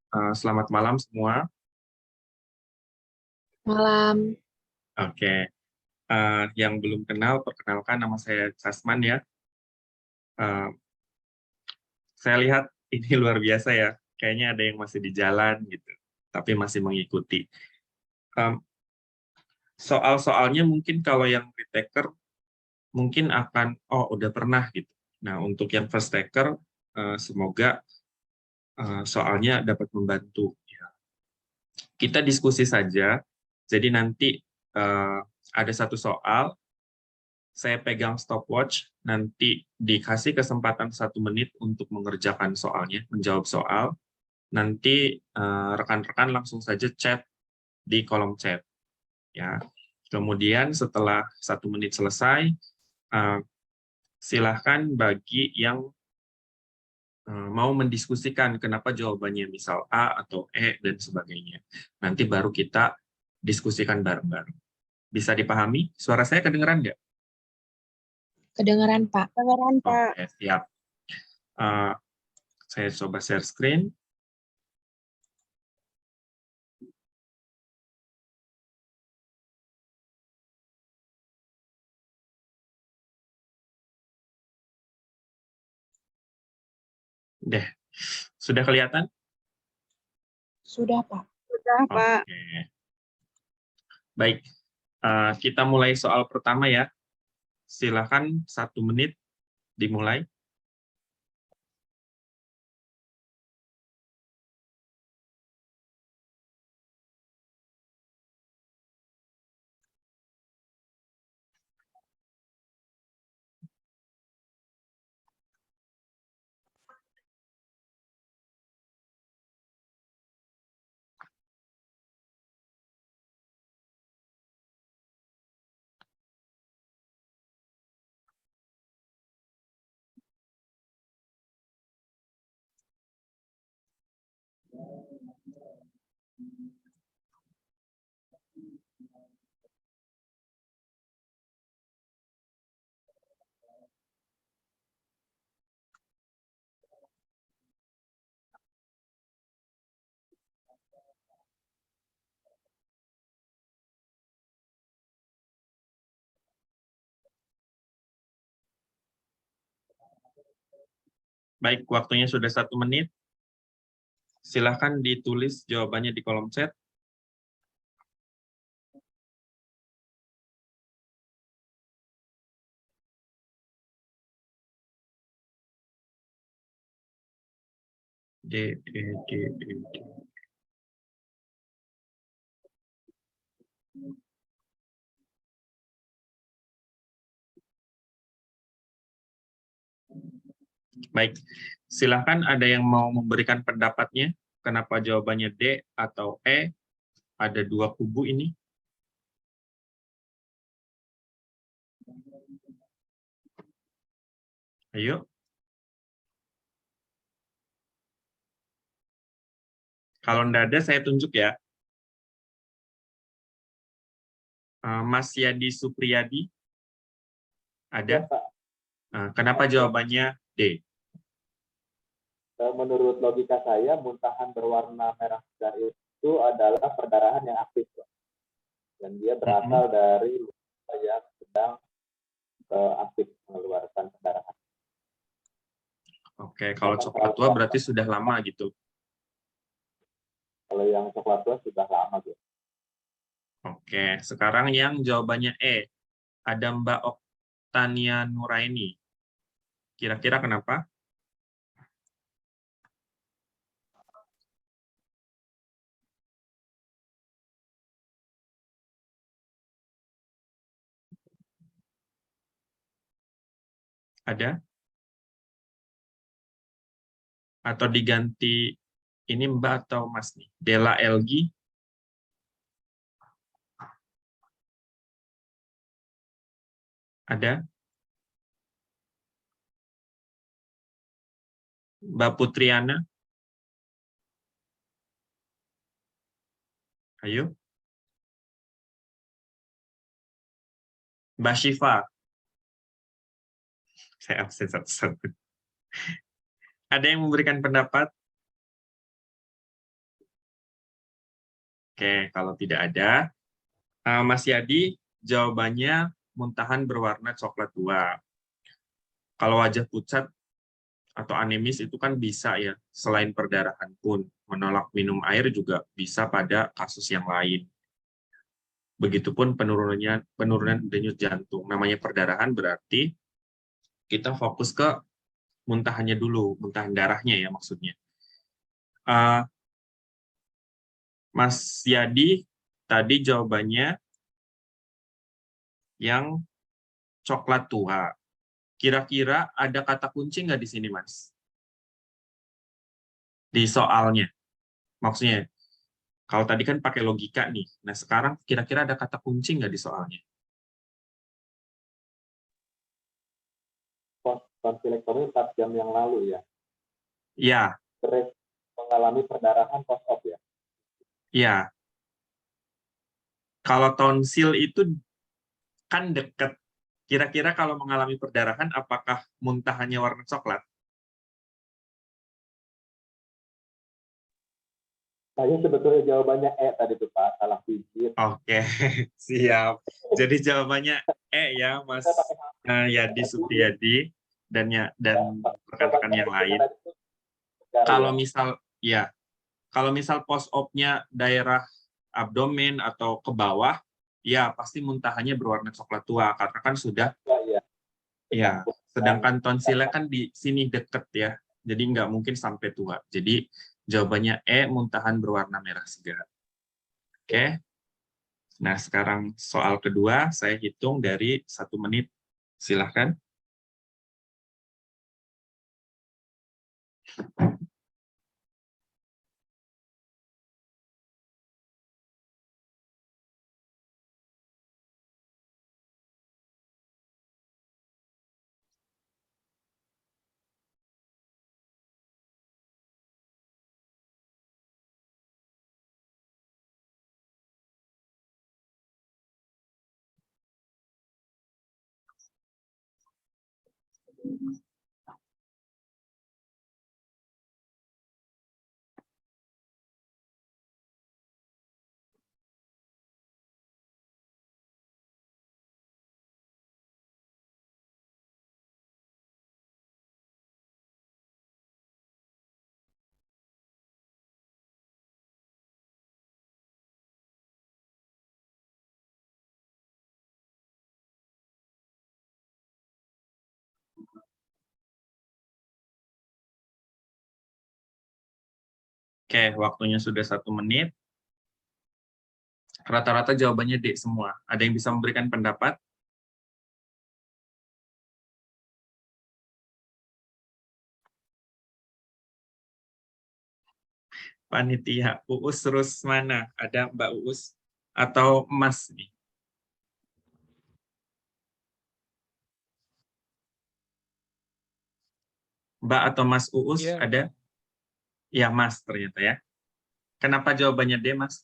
Selamat malam semua. Malam. Oke, yang belum kenal, perkenalkan nama saya Casman ya. Eh, saya lihat ini luar biasa ya. Kayaknya ada yang masih di jalan gitu, tapi masih mengikuti. Soal-soalnya mungkin kalau yang retaker mungkin akan, oh udah pernah gitu. Nah untuk yang first taker, semoga soalnya dapat membantu. Kita diskusi saja. Jadi nanti ada satu soal. Saya pegang stopwatch, nanti dikasih kesempatan 1 menit untuk mengerjakan soalnya, menjawab soal. Nanti rekan-rekan langsung saja chat di kolom chat. Ya. Kemudian setelah 1 menit selesai, silahkan bagi yang mau mendiskusikan kenapa jawabannya misal A atau E dan sebagainya. Nanti baru kita diskusikan bareng-bareng. Bisa dipahami? Suara saya kedengeran nggak? Kedengeran, Pak. Kedengeran, Pak. Oke, siap. Saya coba share screen. Deh, sudah kelihatan? Sudah, Pak. Sudah, Pak. Oke. Baik, kita mulai soal pertama ya. Silakan 1 menit dimulai. Baik, waktunya sudah 1 menit. Silakan ditulis jawabannya di kolom chat. D, D, D, D, D. Baik, silakan ada yang mau memberikan pendapatnya. Kenapa jawabannya D atau E? Ada 2 kubu ini. Ayo. Kalau tidak ada, saya tunjuk ya. Mas Yadi Supriyadi. Ada? Kenapa jawabannya D? Menurut logika saya, muntahan berwarna merah segar itu adalah perdarahan yang aktif, dan dia berasal dari luka yang sedang aktif mengeluarkan perdarahan. Oke, kalau coklat tua berarti sudah lama gitu. Kalau yang coklat tua sudah lama, gitu. Oke, sekarang yang jawabannya E. Ada Mbak Oktania Nuraini. Kira-kira kenapa? Ada? Atau diganti ini Mbak atau Mas nih? Dela Elgi? Ada? Mbak Putriana? Ayo. Mbak Syifa? Saya absen satu-satu. Ada yang memberikan pendapat? Oke, kalau tidak ada, Mas Yadi, jawabannya muntahan berwarna coklat tua. Kalau wajah pucat atau anemis itu kan bisa ya, selain perdarahan pun. Menolak minum air juga bisa pada kasus yang lain. Begitupun penurunan denyut jantung. Namanya perdarahan berarti kita fokus ke muntahannya dulu, muntahan darahnya ya maksudnya. Mas Yadi, tadi jawabannya yang coklat tua. Kira-kira ada kata kunci nggak di sini, Mas? Di soalnya. Maksudnya, kalau tadi kan pakai logika nih. Nah, sekarang kira-kira ada kata kunci nggak di soalnya? Tonsilektomi 4 jam yang lalu ya. Ya, Terus mengalami perdarahan post-op ya. ya. Kalau tonsil itu kan dekat. Kira-kira kalau mengalami perdarahan, apakah muntahannya warna coklat? Saya sebetulnya jawabannya tadi tuh Pak, salah pijit. Oke, siap. Jadi jawabannya ya, Mas Yadi Supriyadi dan rekan-rekan yang lain. Kalau misal post op-nya daerah abdomen atau ke bawah, ya pasti muntahannya berwarna coklat tua karena kan sudah ya. Sedangkan tonsilnya kan di sini deket ya, jadi nggak mungkin sampai tua. Jadi jawabannya muntahan berwarna merah segar. Oke. Nah, sekarang soal kedua, saya hitung dari 1 menit. Silahkan. Oke, waktunya sudah 1 menit. Rata-rata jawabannya D semua. Ada yang bisa memberikan pendapat? Panitia, Uus terus mana? Ada Mbak Uus atau Mas nih? Mbak atau Mas Uus ada? Ya, Mas ternyata ya. Kenapa jawabannya D, Mas?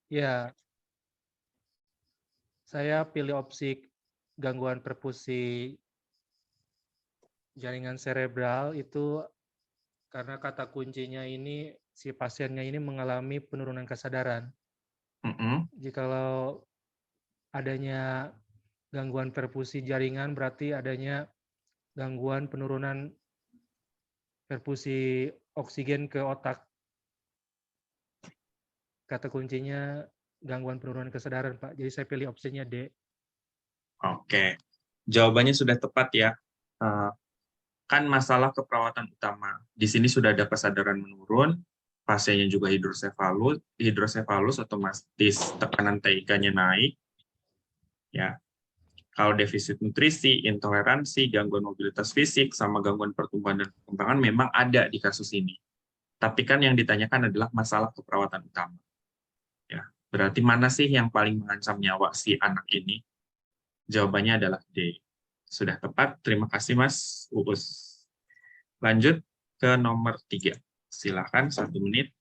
Ya, saya pilih opsi gangguan perfusi jaringan serebral itu karena kata kuncinya ini si pasiennya ini mengalami penurunan kesadaran. Jikalau adanya gangguan perfusi jaringan berarti adanya gangguan penurunan perfusi oksigen ke otak. Kata kuncinya gangguan penurunan kesadaran, Pak. Jadi saya pilih opsinya D. Oke, jawabannya sudah tepat ya. Kan masalah keperawatan utama. Di sini sudah ada kesadaran menurun, pasiennya juga hidrosefalus otomatis tekanan TIK-nya naik. Ya. Kalau defisit nutrisi, intoleransi, gangguan mobilitas fisik, sama gangguan pertumbuhan dan perkembangan memang ada di kasus ini. Tapi kan yang ditanyakan adalah masalah keperawatan utama. Ya, berarti mana sih yang paling mengancam nyawa si anak ini? Jawabannya adalah D. Sudah tepat, terima kasih Mas Uus. Lanjut ke nomor 3. Silakan 1 menit.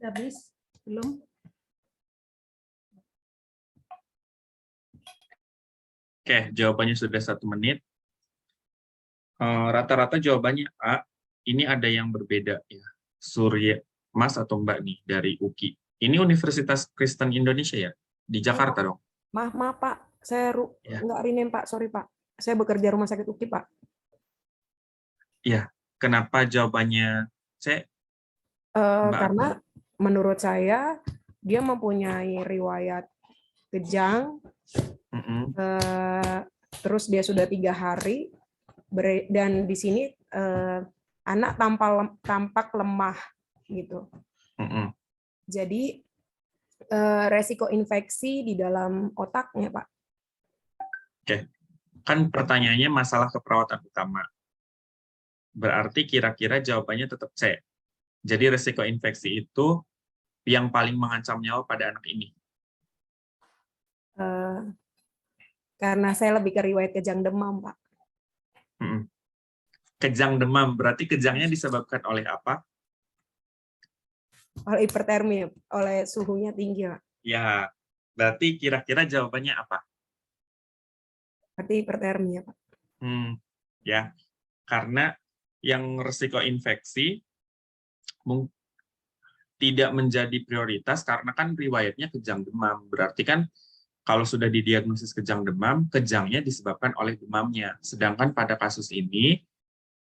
Habis? Belum? Oke, jawabannya sudah 1 menit. Rata-rata jawabannya A. Ini ada yang berbeda ya. Surya, Mas atau Mbak nih dari UKI. Ini Universitas Kristen Indonesia ya? Di Jakarta dong? Maaf Pak, saya Ya. nggak rename Pak, sorry Pak. Saya bekerja rumah sakit UKI Pak. Iya. Kenapa jawabannya C? Mbak Karena Agni? menurut saya dia mempunyai riwayat kejang, Mm-mm. terus dia sudah 3 hari, dan di sini anak tampak lemah gitu. Mm-mm. Jadi resiko infeksi di dalam otaknya Pak. Oke. Kan pertanyaannya masalah keperawatan utama. Berarti kira-kira jawabannya tetap C. Jadi resiko infeksi itu yang paling mengancam nyawa pada anak ini. Karena saya lebih ke riwayat kejang demam Pak. Mm-mm. Kejang demam, berarti kejangnya disebabkan oleh apa? Oleh hipertermi, oleh suhunya tinggi Pak. Ya, berarti kira-kira jawabannya apa? Berarti hipertermi ya Pak. Ya, karena yang resiko infeksi tidak menjadi prioritas karena kan riwayatnya kejang demam. Berarti kan kalau sudah didiagnosis kejang demam, kejangnya disebabkan oleh demamnya. Sedangkan pada kasus ini,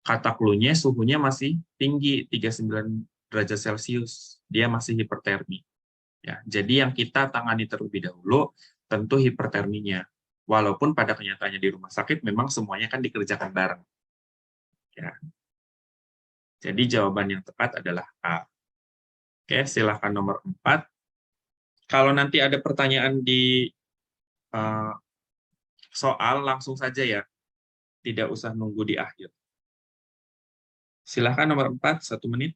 kata clue-nya suhunya masih tinggi, 39 derajat Celcius. Dia masih hipertermi. Ya, jadi yang kita tangani terlebih dahulu tentu hiperterminya. Walaupun pada kenyataannya di rumah sakit memang semuanya kan dikerjakan bareng. Ya. Jadi jawaban yang tepat adalah A. Oke, silahkan nomor 4. Kalau nanti ada pertanyaan di soal, langsung saja ya. Tidak usah nunggu di akhir. Silahkan nomor 4, 1 menit.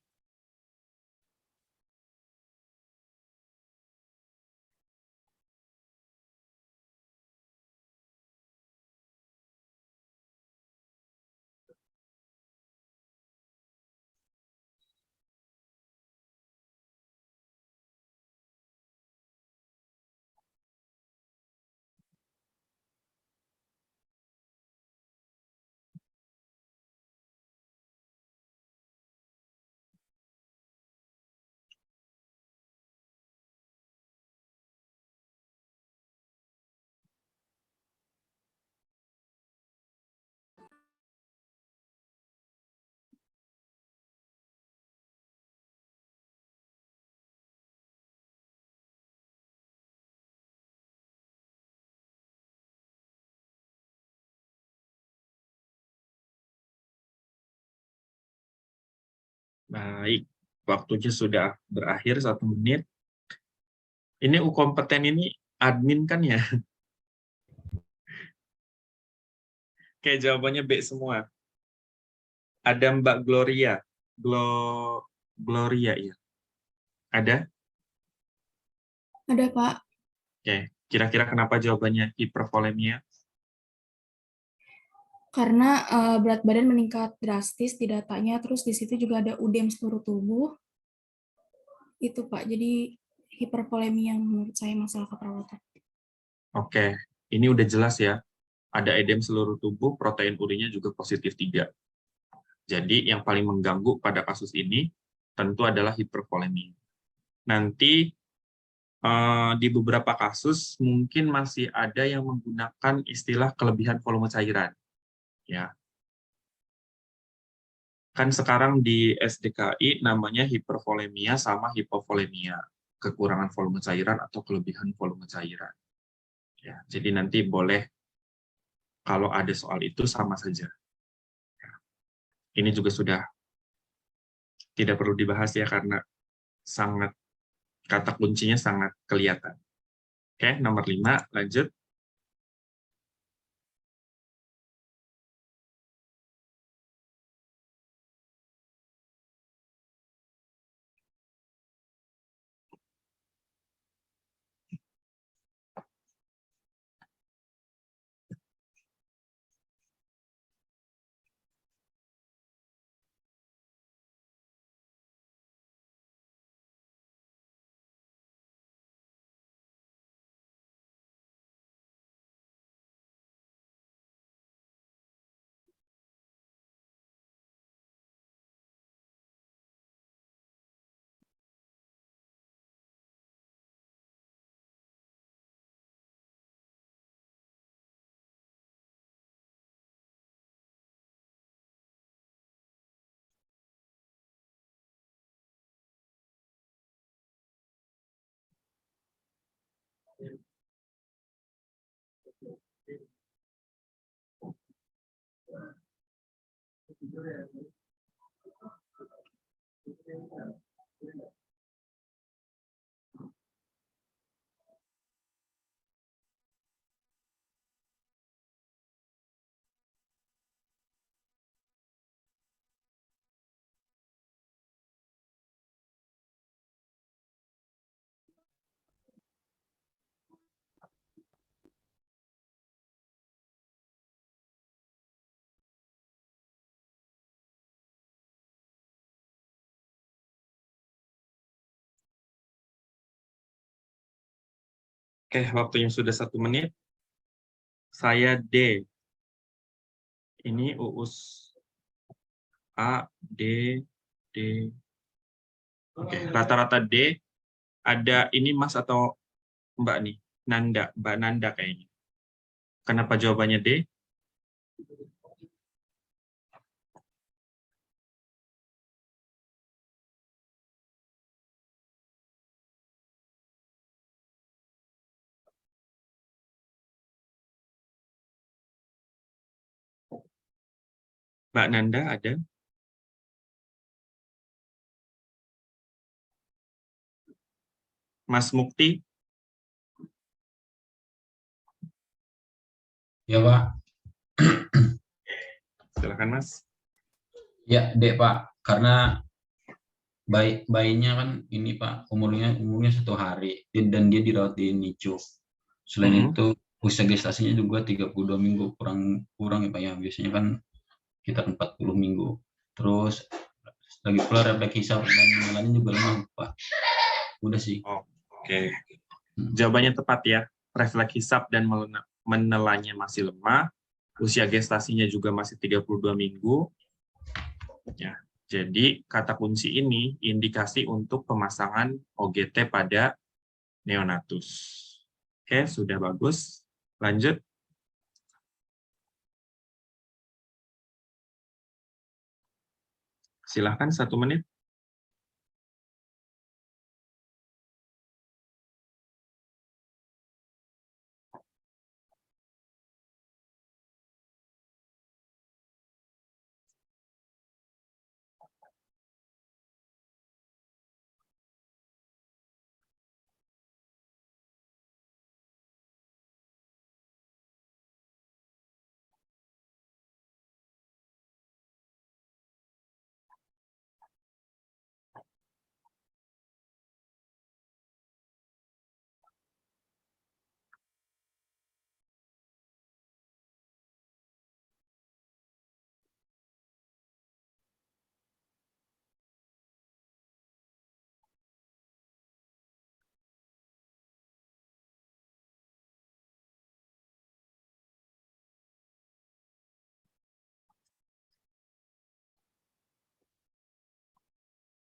Baik, waktunya sudah berakhir 1 menit. Ini kompeten ini admin kan ya? Oke, jawabannya B semua. Ada Mbak Gloria. Gloria ya. Ada? Ada, Pak. Oke, kira-kira kenapa jawabannya hipervolemia? Karena berat badan meningkat drastis di datanya, terus di situ juga ada udem seluruh tubuh. Itu, Pak. Jadi hipervolemia menurut saya masalah keperawatan. Oke, ini udah jelas ya. Ada edem seluruh tubuh, protein urinnya juga positif 3. Jadi yang paling mengganggu pada kasus ini tentu adalah hipervolemia. Nanti di beberapa kasus mungkin masih ada yang menggunakan istilah kelebihan volume cairan. Ya. Kan sekarang di SDKI namanya hipervolemia sama hipovolemia, kekurangan volume cairan atau kelebihan volume cairan. Ya, jadi nanti boleh kalau ada soal itu sama saja. Ya. Ini juga sudah tidak perlu dibahas ya karena sangat kata kuncinya sangat kelihatan. Oke, nomor 5, lanjut. Oke, waktunya sudah 1 menit. Saya D. Ini Uus A, D, D. Oke, rata-rata D. Ada ini Mas atau Mbak nih? Nanda, Mbak Nanda kayaknya. Kenapa jawabannya D? Mbak Nanda ada? Mas Mukti? Ya, Pak. Silakan Mas. Ya, Dek, Pak. Karena bayinya kan ini, Pak, umurnya 1 hari dan dia dirawat di NICU. Selain itu usia gestasinya juga 32 minggu, kurang ya, Pak ya. Biasanya kan sekitar 40 minggu. Terus lagi pula refleks hisap dan menelannya juga lemah, Pak. Udah sih. Oke. Jawabannya tepat ya. Refleks hisap dan menelannya masih lemah. Usia gestasinya juga masih 32 minggu. Ya, jadi kata kunci ini indikasi untuk pemasangan OGT pada neonatus. Oke, sudah bagus. Lanjut. Silahkan 1 menit.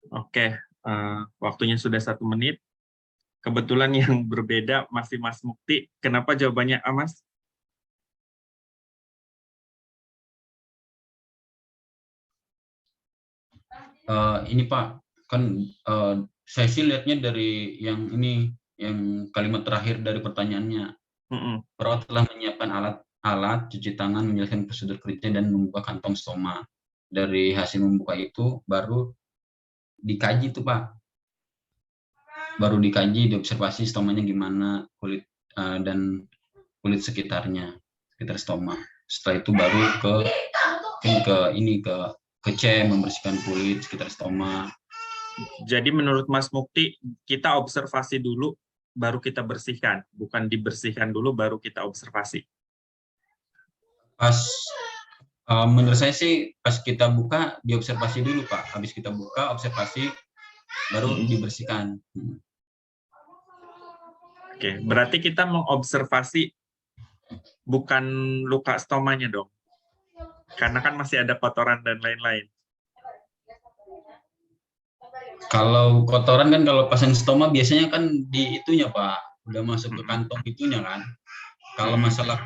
Oke, waktunya sudah 1 menit. Kebetulan yang berbeda masih Mas Mukti. Kenapa jawabannya A, Mas? Ini Pak, kan saya sih lihatnya dari yang ini, yang kalimat terakhir dari pertanyaannya. Perawat telah menyiapkan alat cuci tangan, menjelaskan prosedur kerja dan membuka kantong stoma. Dari hasil membuka itu baru dikaji tuh Pak. Baru dikaji, diobservasi stomanya gimana, kulit dan kulit sekitarnya, sekitar stoma. Setelah itu baru ke C, membersihkan kulit sekitar stoma. Jadi menurut Mas Mukti, kita observasi dulu, baru kita bersihkan. Bukan dibersihkan dulu, baru kita observasi. Menurut saya sih, pas kita buka, diobservasi dulu, Pak. Habis kita buka, observasi, baru dibersihkan. Oke, berarti kita mengobservasi bukan luka stomanya dong. Karena kan masih ada kotoran dan lain-lain. Kalau kotoran kan kalau pasang stoma biasanya kan di itunya Pak, udah masuk ke kantong itunya kan. Kalau masalah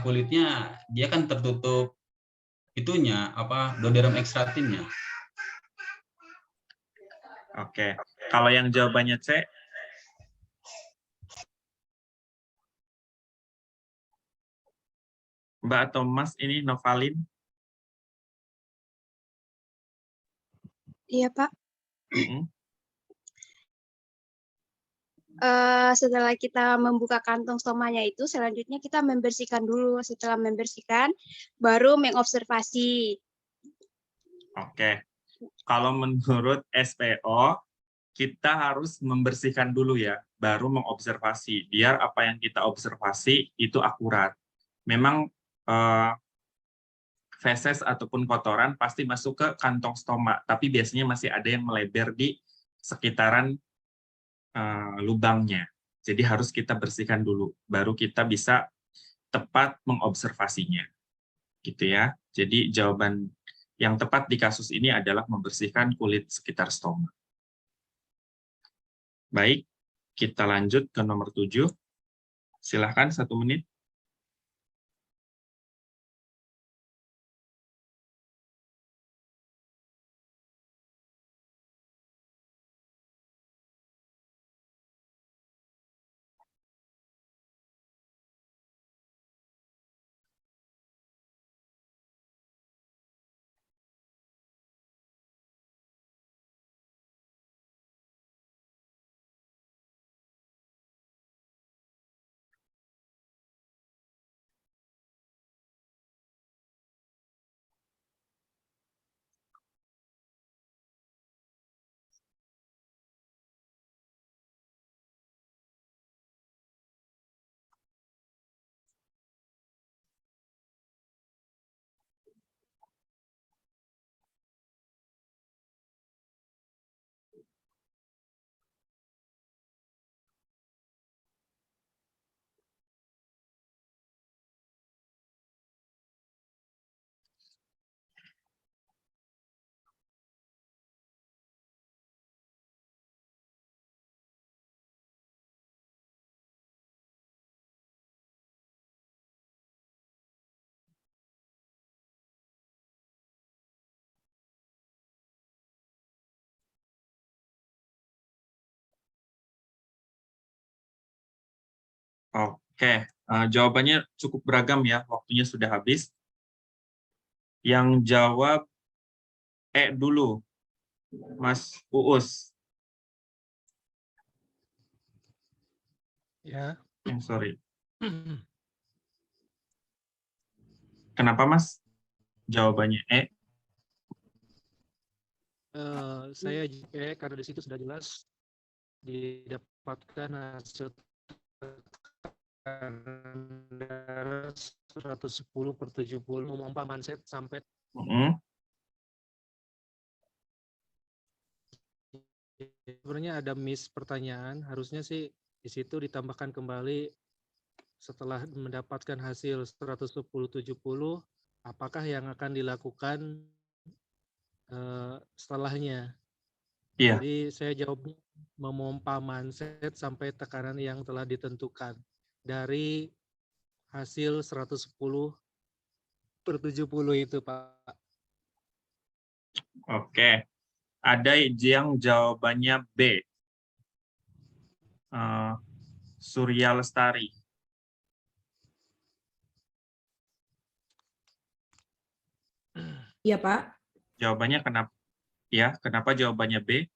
kulitnya dia kan tertutup itunya doderum ekstratimnya. Oke. Kalau yang jawabannya C? Mbak atau Mas ini Novalin? Iya, Pak. Mm-mm. Setelah kita membuka kantong stomanya itu, selanjutnya kita membersihkan dulu. Setelah membersihkan, baru mengobservasi. Oke. Kalau menurut SPO, kita harus membersihkan dulu ya, baru mengobservasi. Biar apa yang kita observasi itu akurat. Memang feses ataupun kotoran pasti masuk ke kantong stoma, tapi biasanya masih ada yang melebar di sekitaran lubangnya. Jadi harus kita bersihkan dulu, baru kita bisa tepat mengobservasinya. Gitu ya. Jadi jawaban yang tepat di kasus ini adalah membersihkan kulit sekitar stoma. Baik, kita lanjut ke nomor 7. Silahkan 1 menit. Oke, jawabannya cukup beragam ya, waktunya sudah habis. Yang jawab dulu, Mas Uus. Ya. Sorry. Kenapa Mas? Jawabannya Saya karena di situ sudah jelas didapatkan hasil darah 110/70 memompa manset sampai sebenarnya ada miss pertanyaan, harusnya sih di situ ditambahkan kembali setelah mendapatkan hasil 110/70 apakah yang akan dilakukan setelahnya. Iya. Jadi saya jawabnya memompa manset sampai tekanan yang telah ditentukan dari hasil 110/70 itu, Pak. Oke. Ada yang jawabannya B. Surya Lestari. Iya, Pak. Jawabannya kenapa? Ya, kenapa jawabannya B?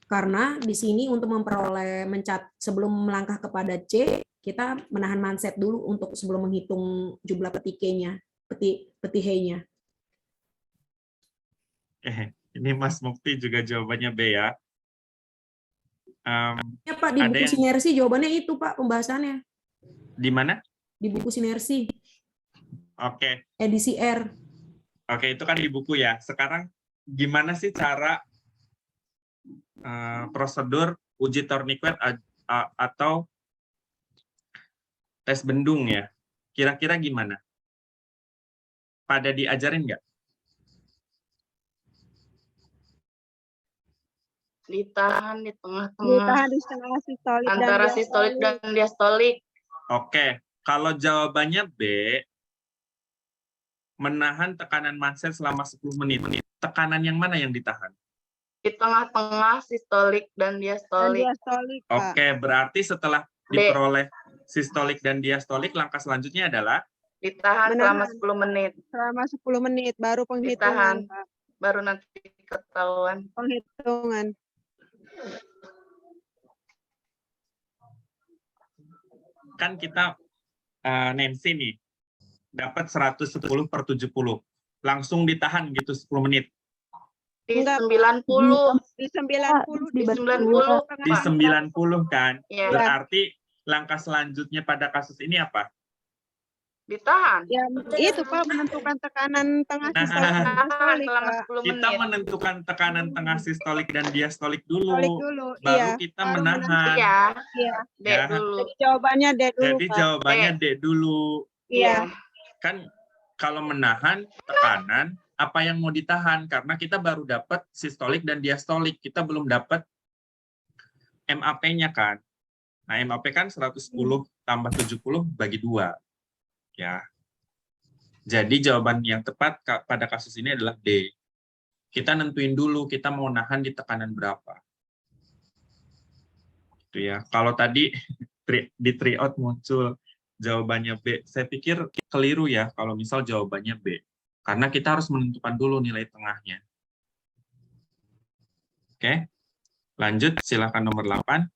Karena di sini untuk memperoleh sebelum melangkah kepada C, kita menahan manset dulu untuk sebelum menghitung jumlah petihenya. Ini Mas Mukti juga jawabannya B ya. Ya Pak, di buku sinersi jawabannya itu Pak pembahasannya. Di mana? Di buku sinersi. Oke. Edisi R. Oke, itu kan di buku ya. Sekarang gimana sih cara prosedur uji Tourniquet atau tes bendung ya? Kira-kira gimana? Pada diajarin nggak? Ditahan di tengah-tengah. Ditahan di tengah sistolik antara sistolik dan diastolik. Oke, kalau jawabannya B, menahan tekanan manset selama 10 menit. Tekanan yang mana yang ditahan? Di tengah-tengah sistolik dan diastolik. Oke, berarti setelah diperoleh sistolik dan diastolik, langkah selanjutnya adalah Ditahan selama Menahan 10 menit. selama 10 menit, baru penghitungan, Ditahan. Pak. Baru nanti ketahuan. Penghitungan. kan kita Nancy nih dapat 110 per 70. Langsung ditahan gitu 10 menit. Di Enggak, 90. Di 90. Di 90. Di 90 kan. Iya. Berarti langkah selanjutnya pada kasus ini apa? Ditahan. Ya, itu Pak, menentukan tekanan tengah sistolik dan Ditahan diastolik, selama Pak. 10 Kita menit. menentukan tekanan tengah sistolik dan diastolik Sistolik dulu. dulu, Baru iya. kita Baru menahan. Iya. Iya. D Ya. dulu. Jadi jawabannya D dulu, Jadi Pak. jawabannya D dulu. Iya. Kan kalau menahan tekanan, apa yang mau ditahan? Karena kita baru dapat sistolik dan diastolik. Kita belum dapat MAP-nya kan. Nah, MAP kan 110 tambah 70 bagi 2. Ya. Jadi jawaban yang tepat pada kasus ini adalah D. Kita nentuin dulu kita mau nahan di tekanan berapa. Gitu ya. Kalau tadi di tryout muncul jawabannya B, saya pikir keliru ya kalau misal jawabannya B. Karena kita harus menentukan dulu nilai tengahnya. Oke. Lanjut, silakan nomor 8.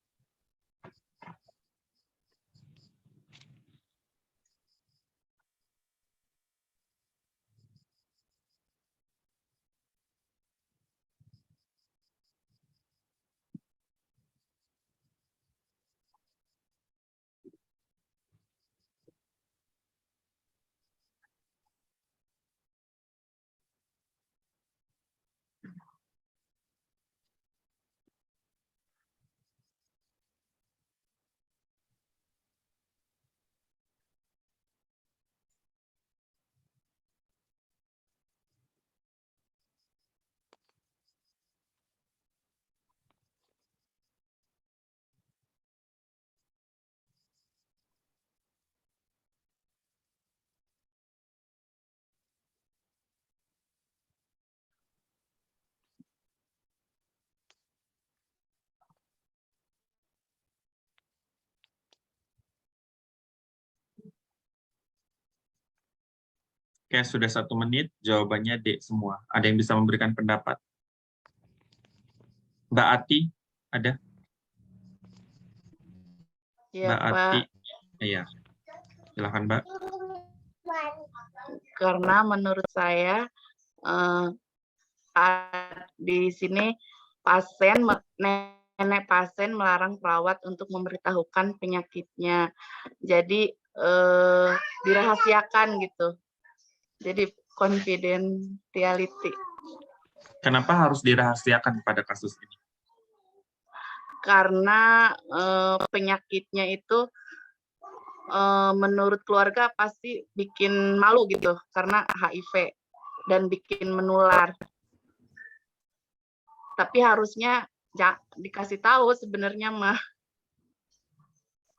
Oke, sudah 1 menit, jawabannya D semua. Ada yang bisa memberikan pendapat? Mbak Ati, ada? Iya, Mbak Pak. Ati, iya. Silakan, Mbak. Karena menurut saya di sini nenek pasien melarang perawat untuk memberitahukan penyakitnya. Jadi dirahasiakan gitu. Jadi confidentiality. Kenapa harus dirahasiakan pada kasus ini? Karena penyakitnya itu menurut keluarga pasti bikin malu gitu karena HIV dan bikin menular. Tapi harusnya dikasih tahu sebenarnya mah.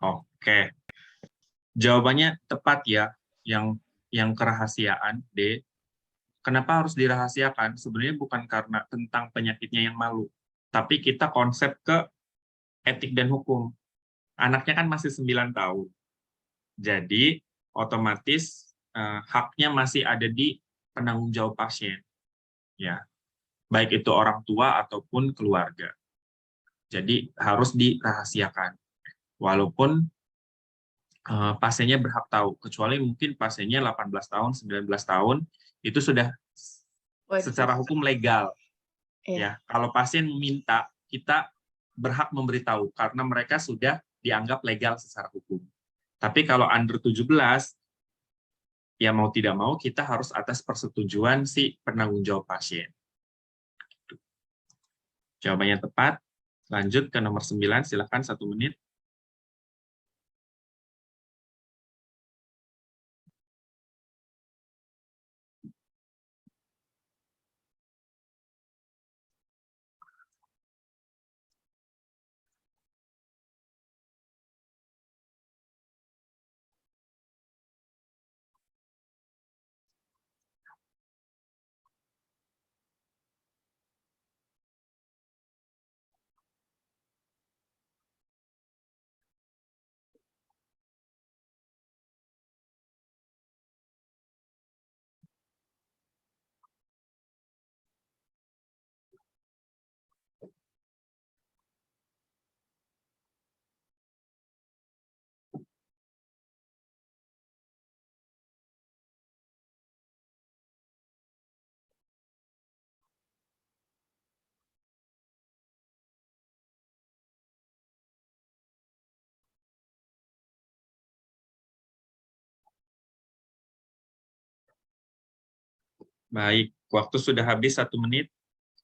Oke. Jawabannya tepat ya, yang kerahasiaan D. Kenapa harus dirahasiakan? Sebenarnya bukan karena tentang penyakitnya yang malu, tapi kita konsep ke etik dan hukum. Anaknya kan masih 9 tahun. Jadi otomatis haknya masih ada di penanggung jawab pasien. Ya. Baik itu orang tua ataupun keluarga. Jadi harus dirahasiakan. Walaupun pasiennya berhak tahu, kecuali mungkin pasiennya 18 tahun, 19 tahun, itu sudah secara hukum legal. Ya, kalau pasien meminta, kita berhak memberitahu karena mereka sudah dianggap legal secara hukum. Tapi kalau under 17, ya mau tidak mau kita harus atas persetujuan si penanggung jawab pasien. Jawabannya tepat. Lanjut ke nomor 9, silakan 1 menit. Baik, waktu sudah habis 1 menit.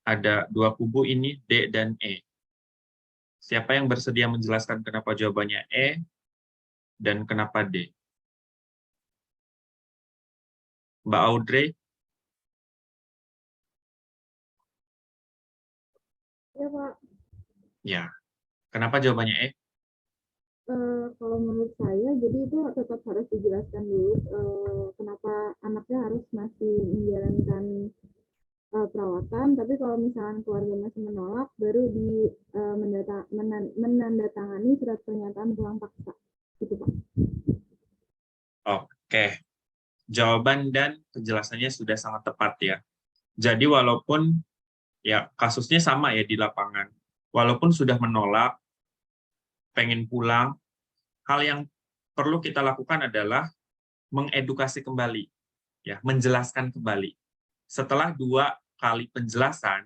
Ada 2 kubu ini, D dan E. Siapa yang bersedia menjelaskan kenapa jawabannya E dan kenapa D? Mbak Audrey? Ya Pak, Ya. Kenapa jawabannya E? kalau menurut saya jadi itu tetap harus dijelaskan dulu kenapa anaknya harus masih menjalankan perawatan, tapi kalau misalnya keluarga masih menolak, baru menandatangani surat pernyataan pulang paksa. Gitu Pak. Oke. Jawaban dan penjelasannya sudah sangat tepat ya. Jadi walaupun ya kasusnya sama ya di lapangan. Walaupun sudah menolak, pengen pulang, hal yang perlu kita lakukan adalah mengedukasi kembali, ya, menjelaskan kembali. Setelah 2 kali penjelasan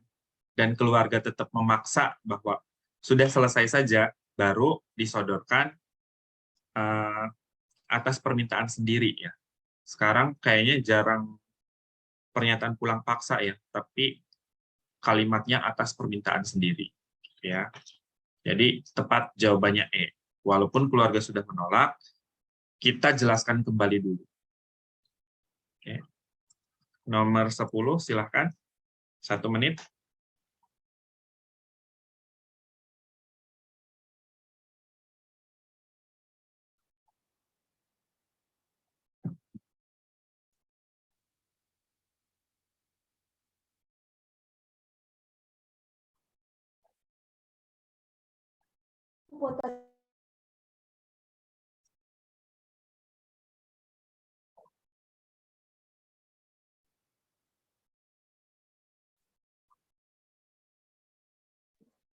dan keluarga tetap memaksa bahwa sudah selesai saja, baru disodorkan atas permintaan sendiri ya. Sekarang kayaknya jarang pernyataan pulang paksa ya, tapi kalimatnya atas permintaan sendiri ya. Jadi tepat jawabannya E. Walaupun keluarga sudah menolak, kita jelaskan kembali dulu. Oke. Nomor 10 silahkan. 1 menit.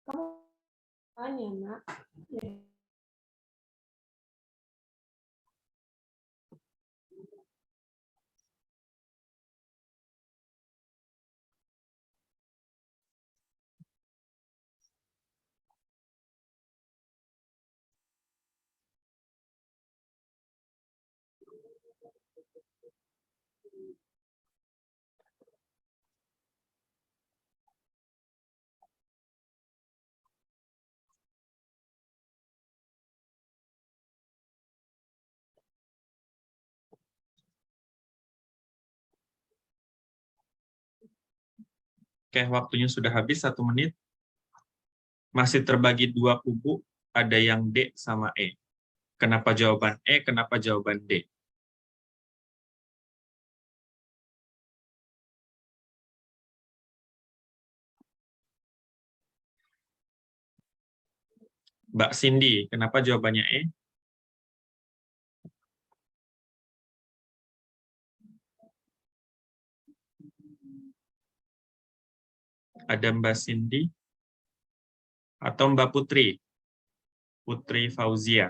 Kamu tanya, Nak. Oke, waktunya sudah habis 1 menit. Masih terbagi 2 kubu, ada yang D sama E. Kenapa jawaban E, kenapa jawaban D? Mbak Cindy, kenapa jawabannya E? Ada Mbak Cindy atau Mbak Putri? Putri Fauzia.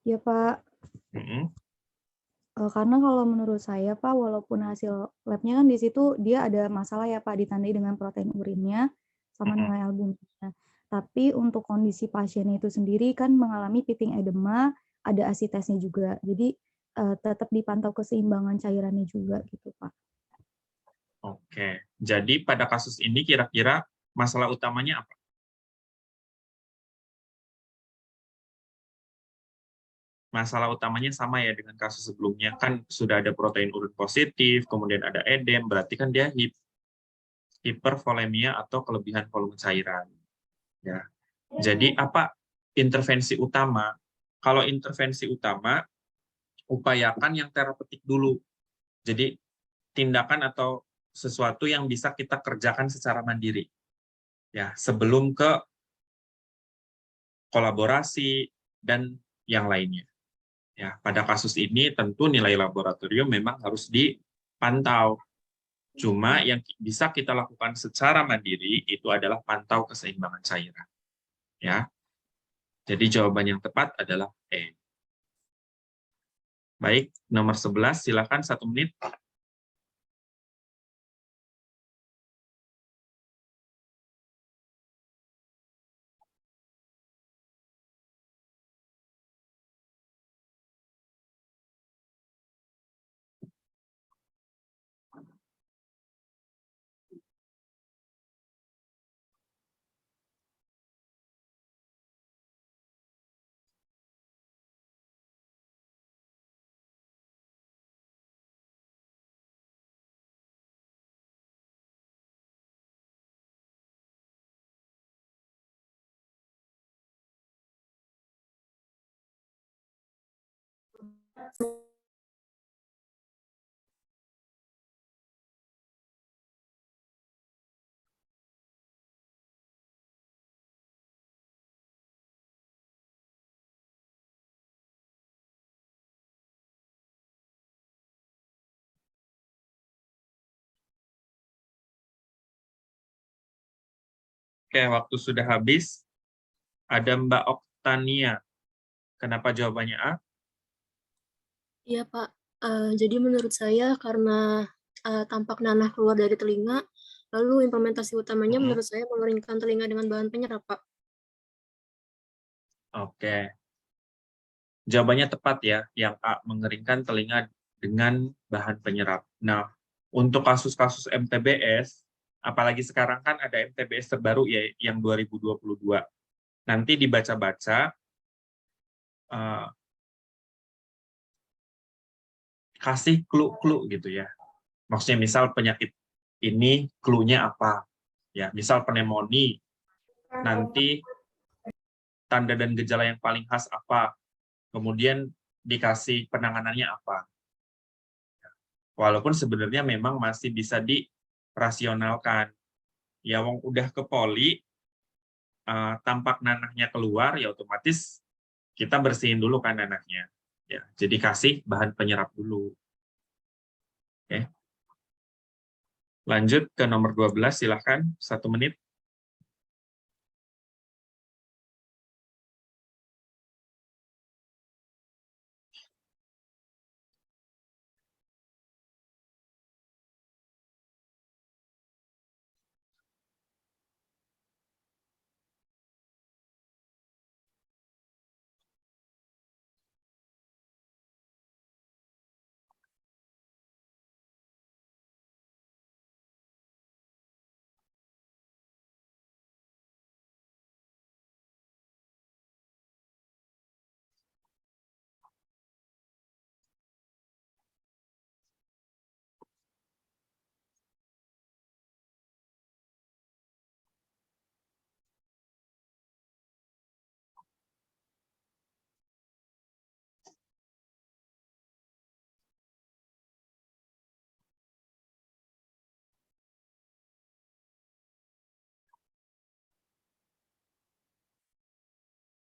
Ya Pak, karena kalau menurut saya Pak, walaupun hasil labnya kan di situ dia ada masalah ya Pak, ditandai dengan protein urinnya sama nilai albumina. Tapi untuk kondisi pasien itu sendiri kan mengalami piping edema, ada asitesnya juga. Jadi tetap dipantau keseimbangan cairannya juga gitu Pak. Oke, jadi pada kasus ini kira-kira masalah utamanya apa? Masalah utamanya sama ya dengan kasus sebelumnya, kan sudah ada protein urin positif, kemudian ada edem, berarti kan dia hipervolemia atau kelebihan volume cairan. Ya. Jadi apa intervensi utama? Kalau intervensi utama, upayakan yang terapeutik dulu. Jadi tindakan atau sesuatu yang bisa kita kerjakan secara mandiri. Ya, sebelum ke kolaborasi dan yang lainnya. Ya, pada kasus ini tentu nilai laboratorium memang harus dipantau. Cuma yang bisa kita lakukan secara mandiri itu adalah pantau keseimbangan cairan. Ya. Jadi jawaban yang tepat adalah E. Baik, nomor 11 silakan 1 menit. Oke, waktu sudah habis. Ada Mbak Oktania. Kenapa jawabannya A? Iya, Pak. Jadi menurut saya karena tampak nanah keluar dari telinga, lalu implementasi utamanya menurut saya mengeringkan telinga dengan bahan penyerap, Pak. Oke. Jawabannya tepat ya, yang A, mengeringkan telinga dengan bahan penyerap. Nah, untuk kasus-kasus MTBS, apalagi sekarang kan ada MTBS terbaru ya, yang 2022. Nanti dibaca-baca, kasih clue-clue gitu ya. Maksudnya misal penyakit ini clue-nya apa? Ya, misal pneumonia, nanti tanda dan gejala yang paling khas apa? Kemudian dikasih penanganannya apa? Walaupun sebenarnya memang masih bisa dirasionalkan. Ya, wong udah ke poli, tampak nanahnya keluar, ya otomatis kita bersihin dulu kan nanahnya. Ya, jadi kasih bahan penyerap dulu. Oke. Lanjut ke nomor 12, silahkan, 1 menit.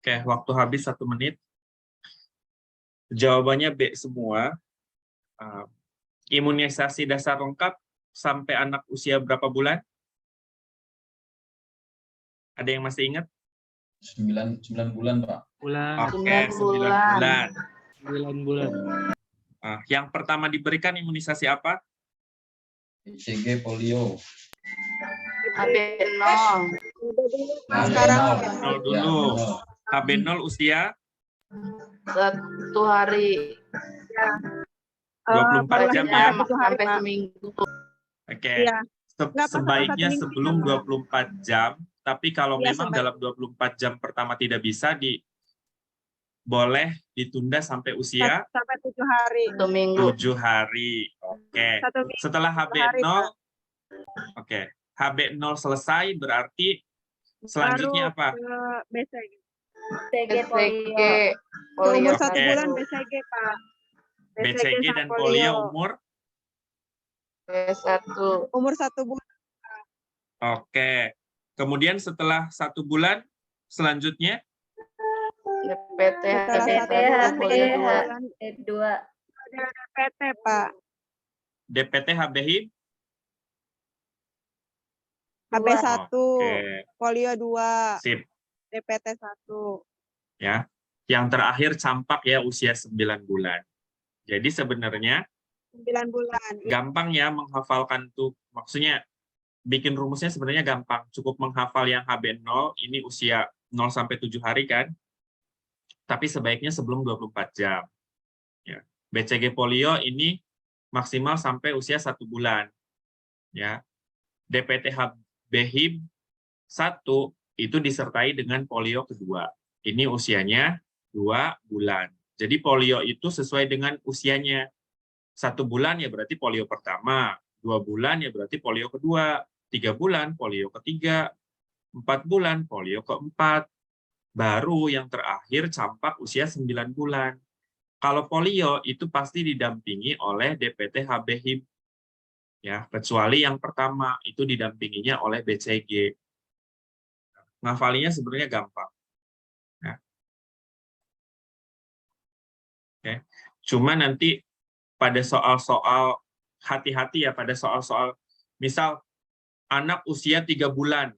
Oke, waktu habis 1 menit. Jawabannya B semua. Imunisasi dasar lengkap sampai anak usia berapa bulan? Ada yang masih ingat? 9 bulan, Pak. Oke, 9 bulan. 9 bulan. Yang pertama diberikan imunisasi apa? BCG polio. HB0. Sekarang HB0 dulu. HB0 usia 1 hari. 24 jam ya. Sampai seminggu. Oke. Iya. Sebaiknya satu minggu sebelum 24 jam, tapi kalau Iya, memang dalam 24 jam pertama tidak bisa, boleh ditunda sampai usia sampai 7 hari. 1 minggu. 7 hari. Oke. 1 minggu, Setelah 7 hari, HB0, Pak. oke. HB0 selesai, berarti selanjutnya Baru apa? ke BCG. BCG Umur polio. 1 Oke. bulan BCG, Pak. BCG dan polio umur? B1. Umur 1 bulan. Oke. Kemudian setelah 1 bulan, selanjutnya? DPT, Setelah 1 bulan, HB2. ada DPT, Pak. DPT HB-HIB? HB1, Oke. polio 2, Sip. DPT 1. Ya. Yang terakhir campak ya, usia 9 bulan. Jadi sebenarnya 9 bulan. gampang ya menghafalkan tuh, maksudnya bikin rumusnya sebenarnya gampang, cukup menghafal yang HB0, ini usia 0 sampai 7 hari kan, tapi sebaiknya sebelum 24 jam. Ya. BCG polio ini maksimal sampai usia 1 bulan. Ya. DPT HB-HIB 1 itu disertai dengan polio kedua. Ini usianya 2 bulan. Jadi polio itu sesuai dengan usianya. 1 bulan ya berarti polio pertama, 2 bulan ya berarti polio kedua, 3 bulan polio ketiga, 4 bulan polio keempat, baru yang terakhir campak usia 9 bulan. Kalau polio itu pasti didampingi oleh DPT HB-HIB. Ya, kecuali yang pertama itu didampinginya oleh BCG. Ngafalinya sebenarnya gampang. Ya. Oke. Cuma nanti pada soal-soal hati-hati ya, pada soal-soal misal anak usia 3 bulan,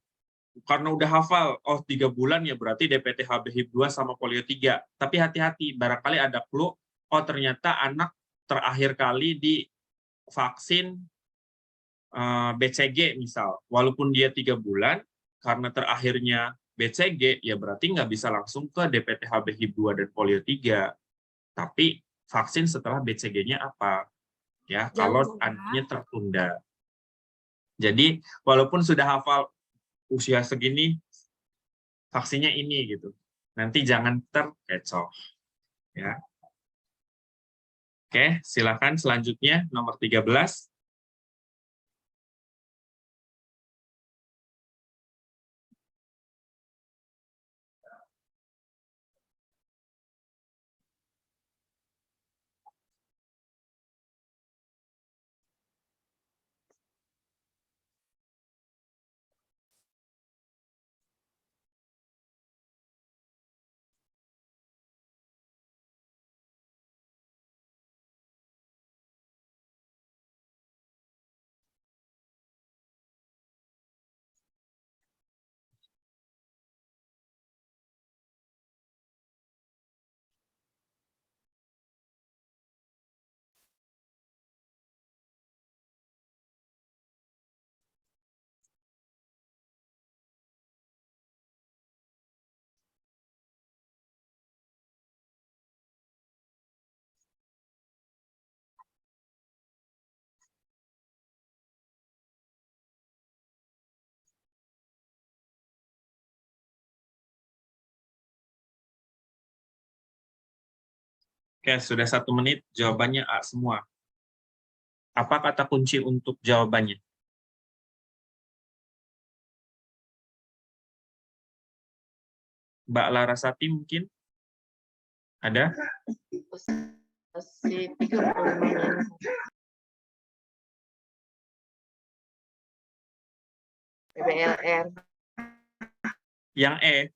karena udah hafal, oh 3 bulan ya berarti DPT HB-HIB 2 sama polio 3. Tapi hati-hati, barangkali ada clue, oh ternyata anak terakhir kali di vaksin BCG misal, walaupun dia 3 bulan, karena terakhirnya BCG, ya berarti nggak bisa langsung ke DPT HB-HIB 2 dan polio 3. Tapi vaksin setelah BCG-nya apa? Ya, kalau anaknya tertunda. Jadi, walaupun sudah hafal usia segini, vaksinnya ini gitu. Nanti jangan terkecoh. Ya. Oke, silakan selanjutnya nomor 13. Oke, sudah 1 menit, jawabannya A semua. Apa kata kunci untuk jawabannya? Mbak Larasati mungkin? Ada? PBLR. Yang E.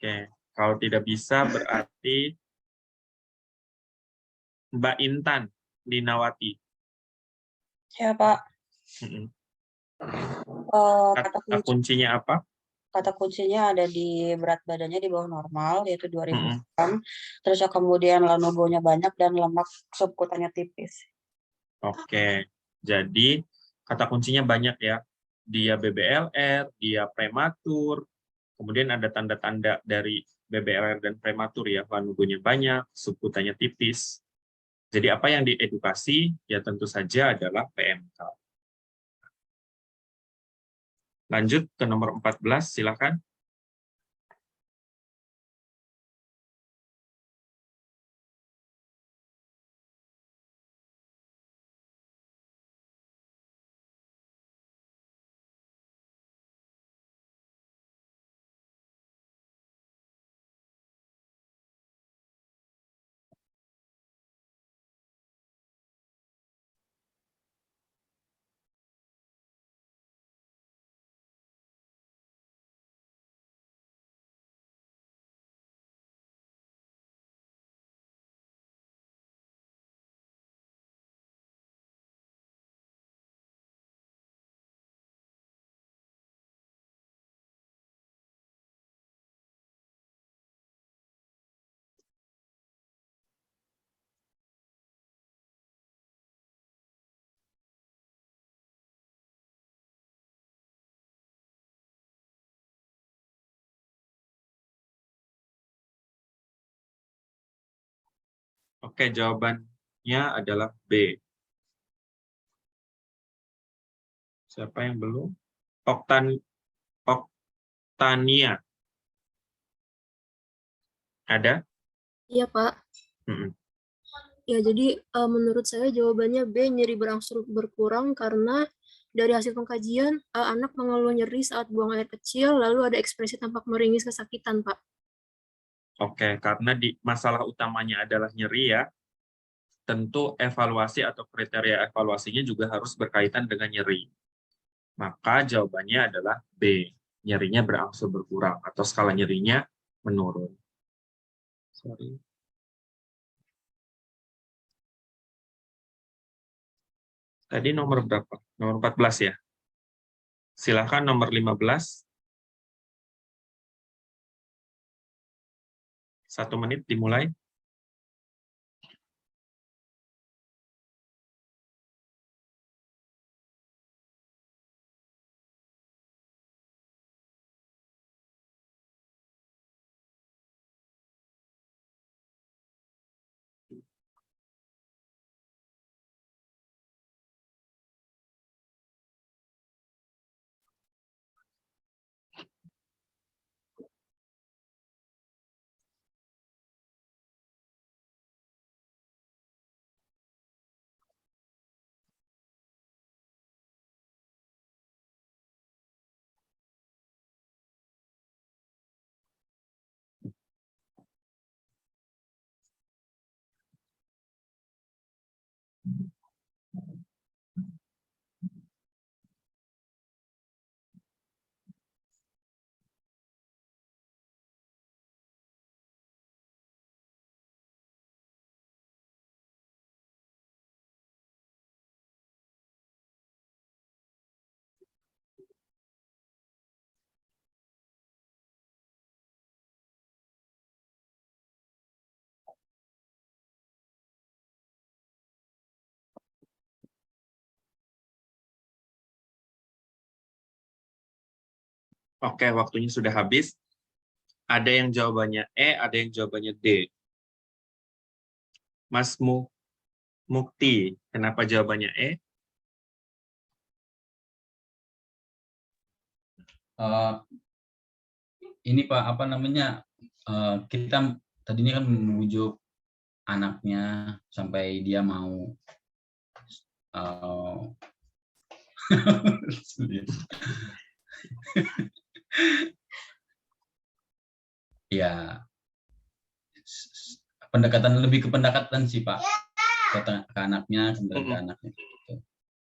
Oke, kalau tidak bisa berarti Mbak Intan Linawati. Ya, Pak. Kata kuncinya apa? Kata kuncinya ada di berat badannya di bawah normal, yaitu 2000 gram. Terus kemudian lanogonya banyak dan lemak subkutannya tipis. Oke, jadi kata kuncinya banyak ya. Dia BBLR, dia prematur, kemudian ada tanda-tanda dari BBLR dan prematur ya, lanogonya banyak, subkutannya tipis. Jadi apa yang diedukasi? Ya tentu saja adalah PMK. Lanjut ke nomor 14, silakan. Oke, jawabannya adalah B. Siapa yang belum? Oktania. Ada? Iya, Pak. Ya, jadi menurut saya jawabannya B, nyeri berangsur berkurang karena dari hasil pengkajian, anak mengeluh nyeri saat buang air kecil, lalu ada ekspresi tampak meringis kesakitan, Pak. Oke, karena masalah utamanya adalah nyeri ya, tentu evaluasi atau kriteria evaluasinya juga harus berkaitan dengan nyeri. Maka jawabannya adalah B, nyerinya berangsur berkurang atau skala nyerinya menurun. Sorry. Tadi nomor berapa? Nomor 14 ya? Silakan nomor 15. 1 menit dimulai. Oke, waktunya sudah habis. Ada yang jawabannya E, ada yang jawabannya D. Mas Mukti, kenapa jawabannya E? Ini Pak, apa namanya, kita tadinya kan membujuk anaknya sampai dia mau ya lebih ke pendekatan sih Pak, ke anaknya, kembali ke anaknya gitu.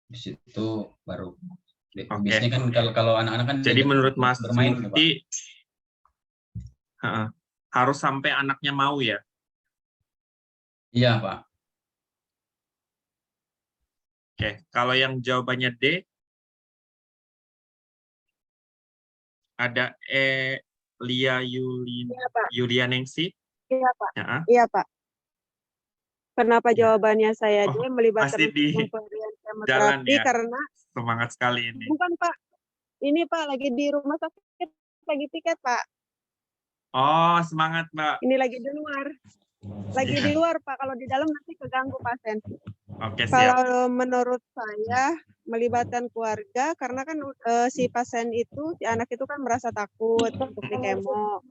Di situ baru biasanya kan kalau anak-anak kan jadi menurut Mas bermain Mukti harus sampai anaknya mau ya? Iya Pak. Oke, kalau yang jawabannya D, ada Lia Yulianingsi. Iya Pak. Ya. Iya Pak. Kenapa jawabannya saya D melibatkan masih di pemberian jalan kemoterapi ya? karena Semangat sekali ini. bukan Pak. Ini Pak lagi di rumah sakit, lagi piket Pak. Oh, semangat Mbak. Ini lagi di luar. Lagi di luar Pak, kalau di dalam nanti keganggu pasien. Oke, siap. Kalau menurut saya melibatkan keluarga karena kan si pasien itu, si anak itu kan merasa takut untuk di kemo,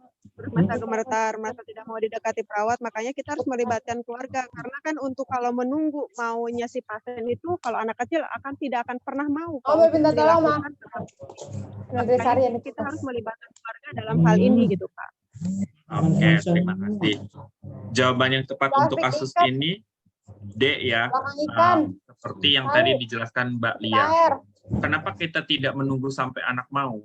merasa gemetar, merasa tidak mau didekati perawat, makanya kita harus melibatkan keluarga karena kan untuk kalau menunggu maunya si pasien itu kalau anak kecil tidak akan pernah mau. Minta tolong Ma. Kita harus melibatkan keluarga dalam hal ini gitu Pak. Oke, terima kasih. Jawaban yang tepat untuk kasus ini D ya, seperti yang tadi dijelaskan Mbak Lia. Kenapa kita tidak menunggu sampai anak mau?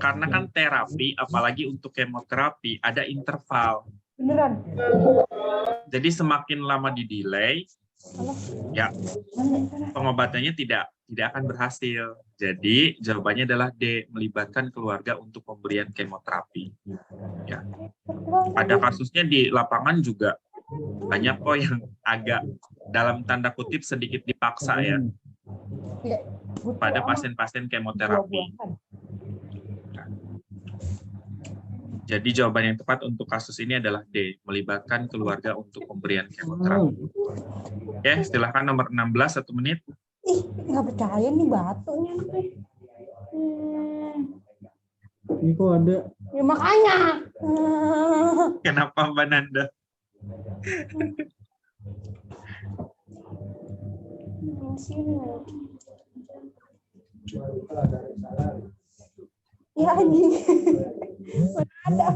Karena kan terapi, apalagi untuk kemoterapi, ada interval. Beneran. Jadi semakin lama di-delay, ya pengobatannya tidak akan berhasil. Jadi jawabannya adalah D, melibatkan keluarga untuk pemberian kemoterapi. Ya. Ada kasusnya di lapangan juga banyak kok yang agak dalam tanda kutip sedikit dipaksa ya pada pasien-pasien kemoterapi. Jadi jawaban yang tepat untuk kasus ini adalah D, melibatkan keluarga untuk pemberian kemoterapi. Oke, silakan nomor 16, 1 menit. Nggak percaya nih batunya. Ini kok ada? Ya makanya. Kenapa Mbak Nanda? Ya anjing. Mana ada.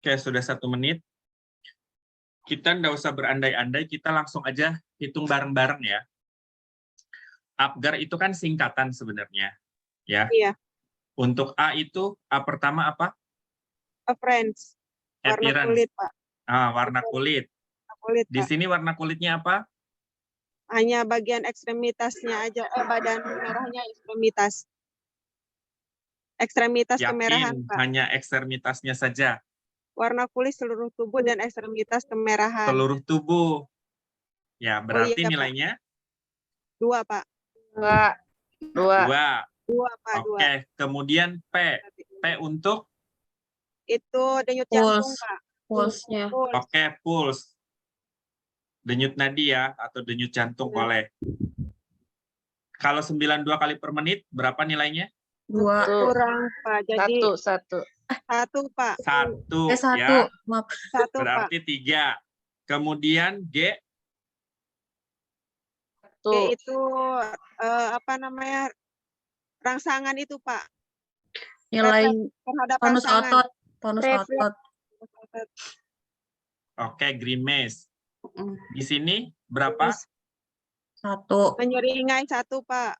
Oke, sudah 1 menit. Kita nggak usah berandai-andai, kita langsung aja hitung bareng-bareng ya. APGAR itu kan singkatan sebenarnya, ya. Iya. Untuk A itu, A pertama apa? Appearance. Warna Appearance. kulit, Pak. Warna kulit. Kulit, Di Pak. sini warna kulitnya apa? Hanya bagian ekstremitasnya aja, badan merahnya ekstremitas. Ekstremitas kemerahan, Yakin Pak. hanya ekstremitasnya saja? Warna kulit seluruh tubuh dan ekstremitas kemerahan. Seluruh tubuh. Ya, berarti iya, Pak. nilainya? 2, Pak. 2. 2, Pak. Oke, kemudian P. P untuk? Itu denyut jantung, Pak. Pulse-nya. Oke, pulse. Denyut nadi ya, atau denyut jantung boleh. Kalau 92 kali per menit, berapa nilainya? 2. Kurang, Pak. Jadi 1, Pak. 1 1. ya. Maaf. 1, Berarti 3. Kemudian G. G itu apa namanya? Rangsangan itu, Pak. Nilai terhadap tonus rangsangan. otot. Tonus otot. Oke, grimace. Di sini berapa? 1. Menyeringai 1, Pak.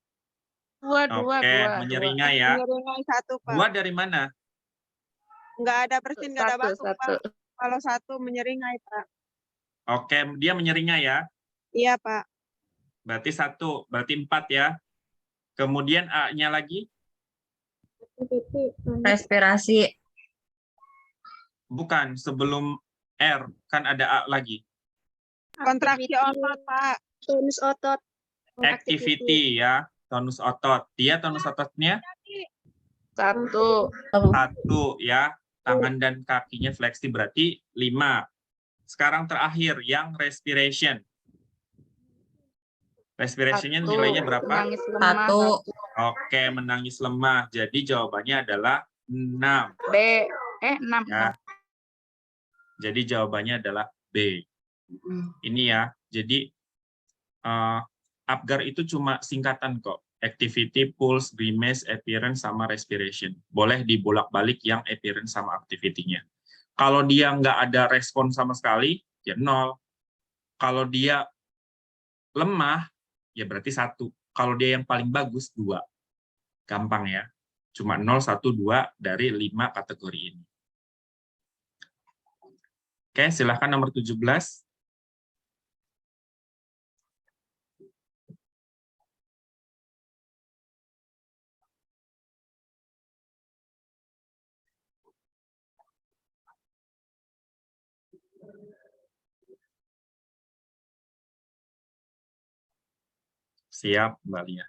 2. Oke, menyeringai ya. Menyeringai 1, Pak. 2 dari mana? Nggak ada bersin, nggak ada batuk, 1. Pak. Kalau 1 menyeringai, Pak. Oke, dia menyeringai ya. Iya, Pak. Berarti 1, berarti 4 ya. Kemudian A-nya lagi? Respirasi. Bukan, sebelum R, kan ada A lagi. Kontraksi otot, Pak. Tonus otot. Activity ya, tonus otot. Dia tonus ototnya? 1. 1 ya. Tangan dan kakinya fleksi berarti 5. Sekarang terakhir yang respiration. Respiration-nya nilainya berapa? Menangis lemah. 1. Oke, menangis lemah. Jadi jawabannya adalah 6. B. 6. Ya. Jadi jawabannya adalah B. Ini ya. Jadi APGAR itu cuma singkatan kok. Activity, pulse, grimace, appearance, sama respiration. Boleh dibolak-balik yang appearance sama activity-nya. Kalau dia nggak ada respon sama sekali, ya 0. Kalau dia lemah, ya berarti 1. Kalau dia yang paling bagus, 2. Gampang ya. Cuma 0, 1, 2 dari 5 kategori ini. Oke, silahkan nomor 17. Siap, Mbak Lia.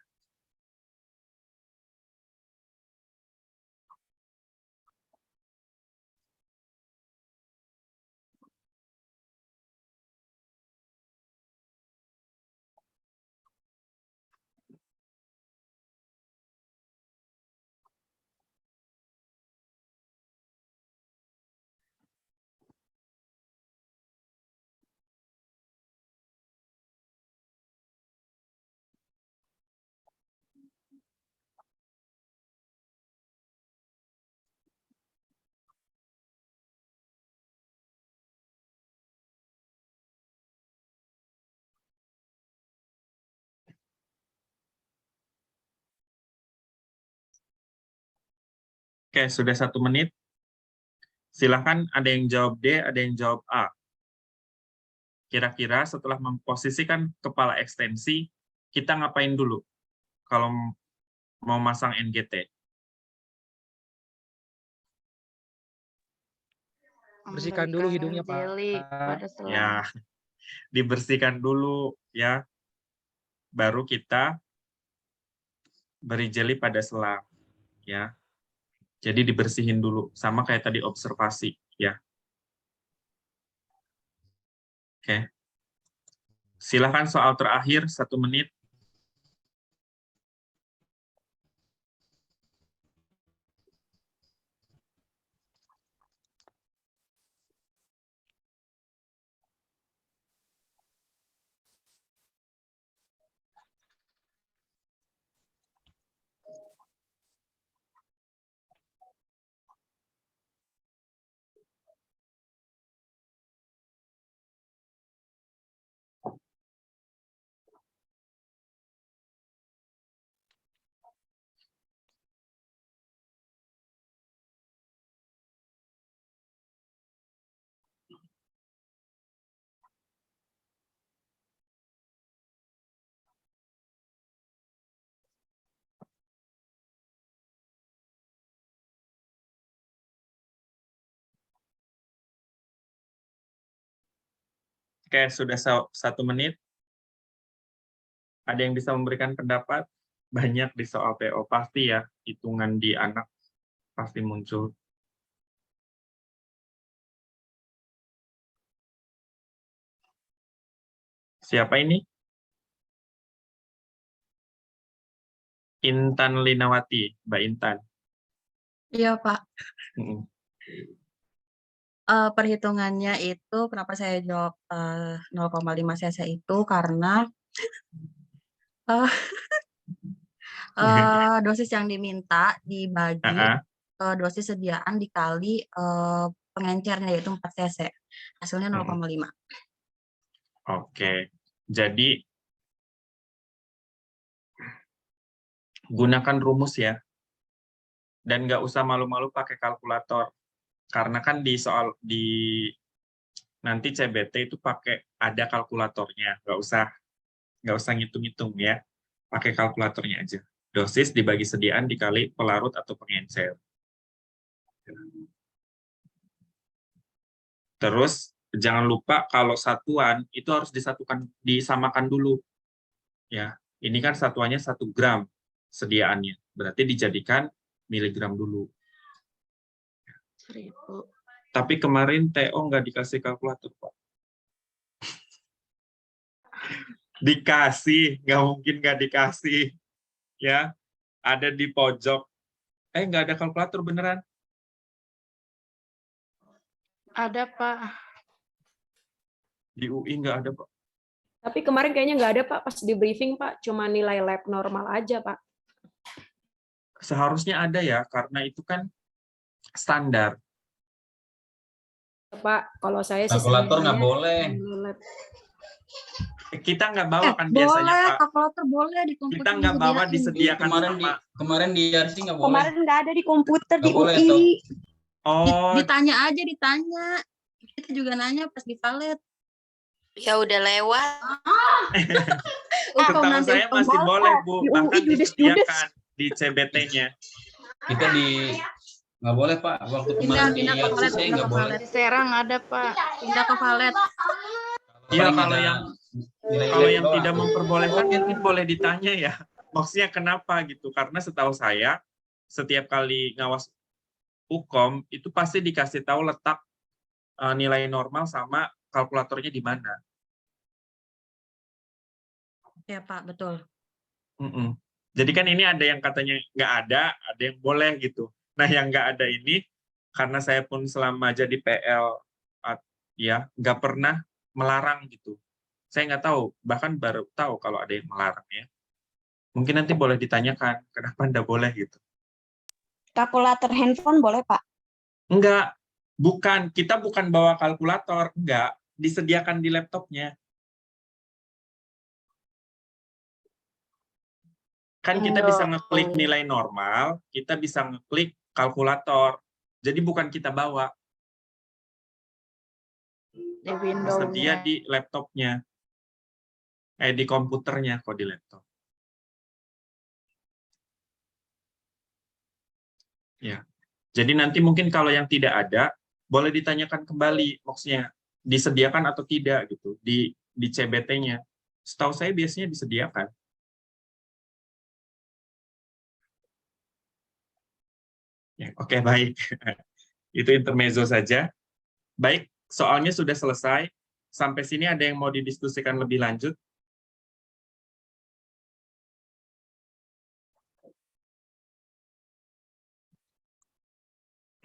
Oke, sudah 1 menit. Silahkan ada yang jawab D, ada yang jawab A. Kira-kira setelah memposisikan kepala ekstensi, kita ngapain dulu kalau mau masang NGT? Bersihkan dulu hidungnya, Pak. Jeli pada selang. Ya, dibersihkan dulu ya. Baru kita beri jeli pada selang ya. Jadi dibersihin dulu, sama kayak tadi observasi ya. Oke. Silakan soal terakhir 1 menit. Oke, sudah 1 menit. Ada yang bisa memberikan pendapat? Banyak di soal PO, pasti ya, hitungan di anak pasti muncul. Siapa ini? Intan Linawati, Mbak Intan. Iya, Pak. Mm. Perhitungannya itu kenapa saya jawab 0,5 cc itu karena dosis yang diminta dibagi dosis sediaan dikali pengencernya yaitu 4 cc. Hasilnya 0,5. Oke. Jadi gunakan rumus ya. Dan nggak usah malu-malu pakai kalkulator. Karena kan di soal di nanti CBT itu pakai ada kalkulatornya, nggak usah ngitung-ngitung ya, pakai kalkulatornya aja. Dosis dibagi sediaan dikali pelarut atau pengencer. Terus jangan lupa kalau satuan itu harus disamakan dulu. Ya, ini kan satuannya 1 gram sediaannya, berarti dijadikan miligram dulu. 1000. Tapi kemarin TO nggak dikasih kalkulator, Pak. Dikasih, nggak mungkin nggak dikasih. Ya, ada di pojok. Nggak ada kalkulator beneran? Ada, Pak. Di UI nggak ada, Pak. Tapi kemarin kayaknya nggak ada, Pak, pas di briefing, Pak. Cuma nilai lab normal aja, Pak. Seharusnya ada ya, karena itu kan standar. Pak, kalau saya sih Kalkulator nggak boleh. Kita nggak bawa kan Boleh, biasanya, Pak. kalkulator boleh di komputer. Kita nggak bawa disediakan Kemarin di RC nggak boleh. Kemarin nggak ada di komputer di Nggak boleh, UI. Oh. Ditanya aja, ditanya. Kita juga nanya pas di valet. Ya udah lewat. Setahu saya masih boleh, Bu. Bahkan disediakan di CBT-nya. Kita nggak boleh, Pak. Waktu kemarin di RC saya nggak boleh. Di Serang ada, Pak. Pindah ke valet. Iya, kalau yang tidak memperbolehkan mungkin boleh ditanya ya. Maksudnya kenapa gitu? Karena setahu saya setiap kali ngawas Ukom itu pasti dikasih tahu letak nilai normal sama kalkulatornya di mana. Ya, Pak, betul. Jadi kan ini ada yang katanya nggak ada yang boleh gitu. Nah, yang nggak ada ini karena saya pun selama jadi PL ya nggak pernah melarang gitu. Saya nggak tahu, bahkan baru tahu kalau ada yang melarang ya. Mungkin nanti boleh ditanyakan kenapa nggak boleh gitu. Kalkulator handphone boleh, Pak? Enggak, bukan. Kita bukan bawa kalkulator, enggak. Disediakan di laptopnya. Kan kita bisa ngeklik nilai normal, kita bisa ngeklik kalkulator. Jadi bukan kita bawa. Di Windows-nya. Tersedia di laptopnya. Di komputernya kok di laptop. Ya. Jadi nanti mungkin kalau yang tidak ada, boleh ditanyakan kembali, maksudnya disediakan atau tidak gitu di CBT-nya. Setahu saya biasanya disediakan. Ya, oke, baik. Itu intermezzo saja. Baik, soalnya sudah selesai. Sampai sini ada yang mau didiskusikan lebih lanjut?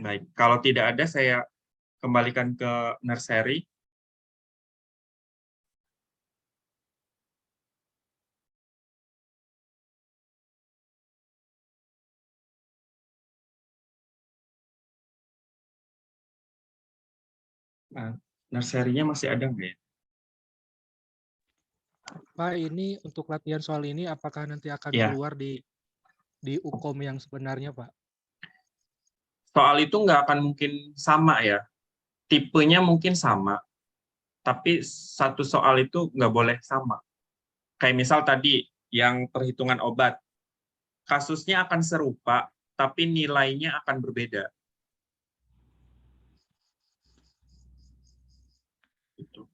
Baik, kalau tidak ada saya kembalikan ke nursery. Nah, nursery-nya masih ada nggak ya? Pak, ini untuk latihan soal ini apakah nanti akan Ya. keluar di UKOM yang sebenarnya, Pak? Soal itu nggak akan mungkin sama ya. Tipenya mungkin sama, tapi satu soal itu nggak boleh sama. Kayak misal tadi, yang perhitungan obat. Kasusnya akan serupa, tapi nilainya akan berbeda. Gitu.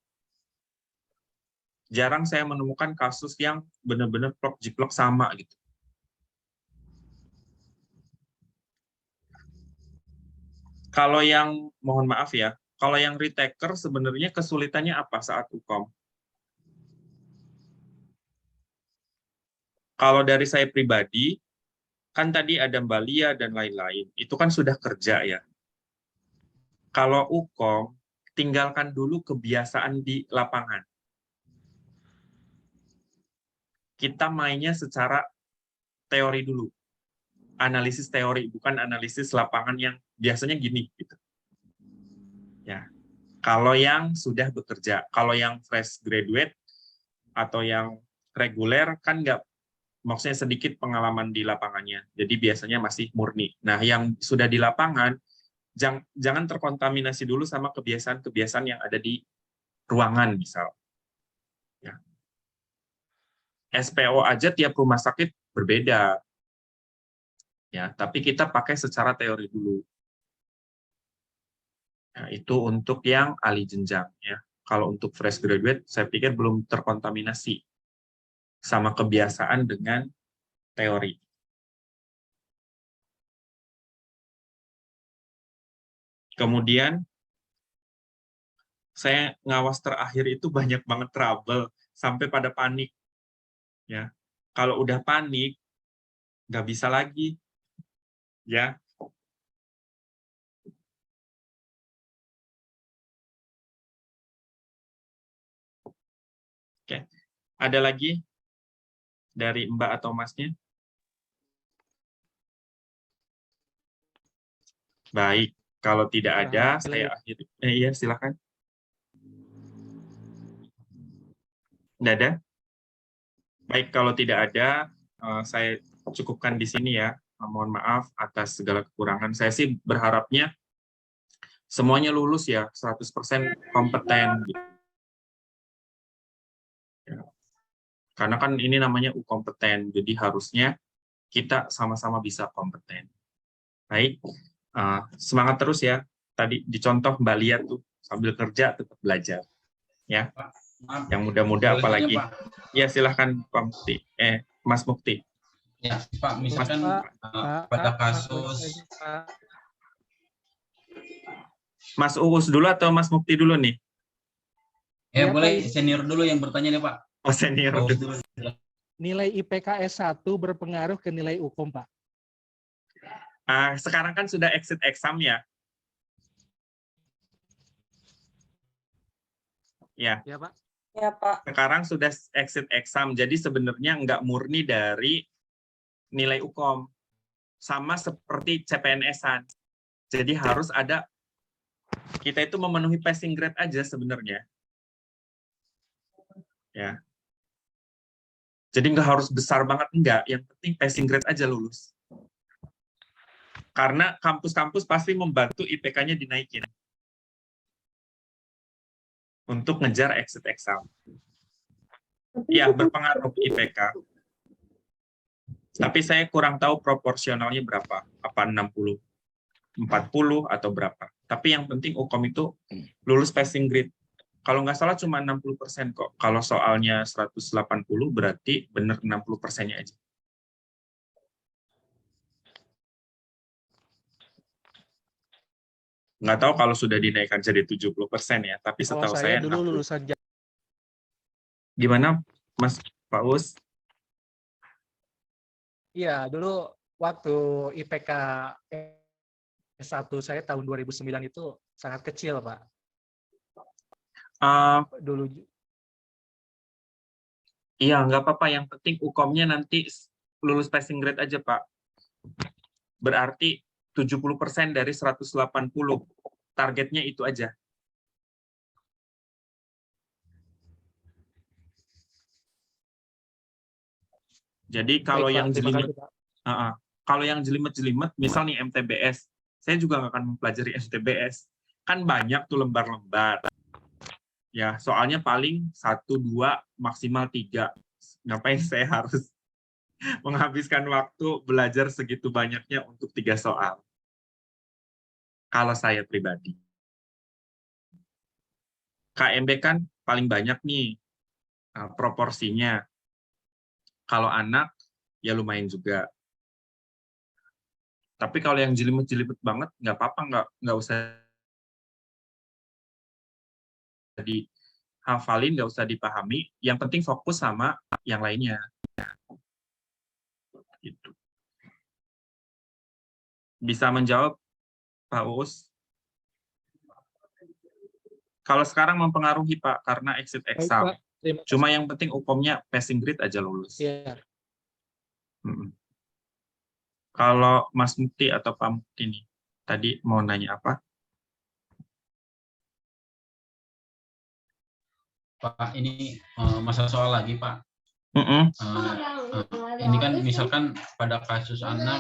Jarang saya menemukan kasus yang benar-benar plok-jiplok sama gitu. Kalau yang, mohon maaf ya, kalau yang retaker sebenarnya kesulitannya apa saat UKOM? Kalau dari saya pribadi, kan tadi ada Mbak Lia dan lain-lain, itu kan sudah kerja ya. Kalau UKOM, tinggalkan dulu kebiasaan di lapangan. Kita mainnya secara teori dulu. Analisis teori, bukan analisis lapangan yang biasanya gini. Gitu. Ya. Kalau yang sudah bekerja, kalau yang fresh graduate atau yang reguler, kan nggak, maksudnya sedikit pengalaman di lapangannya. Jadi biasanya masih murni. Nah, yang sudah di lapangan, jangan terkontaminasi dulu sama kebiasaan-kebiasaan yang ada di ruangan, misal. Ya. SPO aja tiap rumah sakit berbeda. Ya, tapi kita pakai secara teori dulu. Nah, itu untuk yang ahli jenjang. Ya. Kalau untuk fresh graduate, saya pikir belum terkontaminasi sama kebiasaan dengan teori. Kemudian, saya ngawas terakhir itu banyak banget trouble, sampai pada panik. Ya, kalau udah panik, nggak bisa lagi. Ya. Oke. Ada lagi dari Mbak atau Masnya? Baik, kalau tidak ada, saya akhiri. Iya, silakan. Tidak ada? Baik, kalau tidak ada, saya cukupkan di sini ya. Mohon maaf atas segala kekurangan. Saya sih berharapnya semuanya lulus ya, 100% kompeten. Ya. Karena kan ini namanya kompeten, jadi harusnya kita sama-sama bisa kompeten. Baik, semangat terus ya. Tadi dicontoh Mbak Lia tuh, sambil kerja tetap belajar. Ya, yang muda-muda apalagi. Ya, silahkan Pak Mukti. Mas Mukti. Ya, Pak, misalkan pada kasus Mas Uus dulu atau Mas Mukti dulu nih? Ya, boleh senior dulu yang bertanya nih, Pak. Oh, senior dulu. Nilai IPK S1 berpengaruh ke nilai UKOM, Pak? Sekarang kan sudah exit exam ya. Ya. Ya, Pak. Ya, Pak. Sekarang sudah exit exam, jadi sebenarnya nggak murni dari nilai UKOM. Sama seperti CPNS-an. Jadi harus ada, kita itu memenuhi passing grade aja sebenarnya. Ya. Jadi nggak harus besar banget, enggak. Yang penting passing grade aja lulus. Karena kampus-kampus pasti membantu IPK-nya dinaikin. untuk ngejar exit exam. Ya, berpengaruh IPK. Tapi saya kurang tahu proporsionalnya berapa. Apa 60, 40, atau berapa. Tapi yang penting UKOM itu lulus passing grade. Kalau nggak salah cuma 60% kok. Kalau soalnya 180 berarti benar 60%-nya aja. Nggak tahu kalau sudah dinaikkan jadi 70% ya. Tapi Kalau setahu saya saya dulu 60. lulusan Gimana Mas Paus? Iya, dulu waktu IPK S1 saya tahun 2009 itu sangat kecil, Pak. Dulu. Iya, nggak apa-apa. Yang penting UKOM-nya nanti lulus passing grade aja, Pak. Berarti 70% dari 180. Targetnya itu aja. Jadi kalau yang jelimet, kalau yang jelimet-jelimet, misal nih MTBS, saya juga nggak akan mempelajari MTBS. Kan banyak tuh lembar-lembar. Ya, soalnya paling 1, 2, maksimal 3. Ngapain saya harus menghabiskan waktu belajar segitu banyaknya untuk 3 soal? Kalau saya pribadi. KMB kan paling banyak nih proporsinya. Kalau anak, ya lumayan juga. Tapi kalau yang jelimet-jelimet banget, nggak apa-apa, nggak usah dihafalin, nggak usah dipahami. Yang penting fokus sama yang lainnya. Gitu. Bisa menjawab, Pak Uus? Kalau sekarang mempengaruhi, Pak, karena exit exam. Cuma yang penting UKOM-nya passing grade aja lulus. Iya. Kalau Mas Mukti atau Pak Mukti nih, tadi mau nanya apa? Pak, ini masalah soal lagi, Pak. Ini kan misalkan pada kasus anak,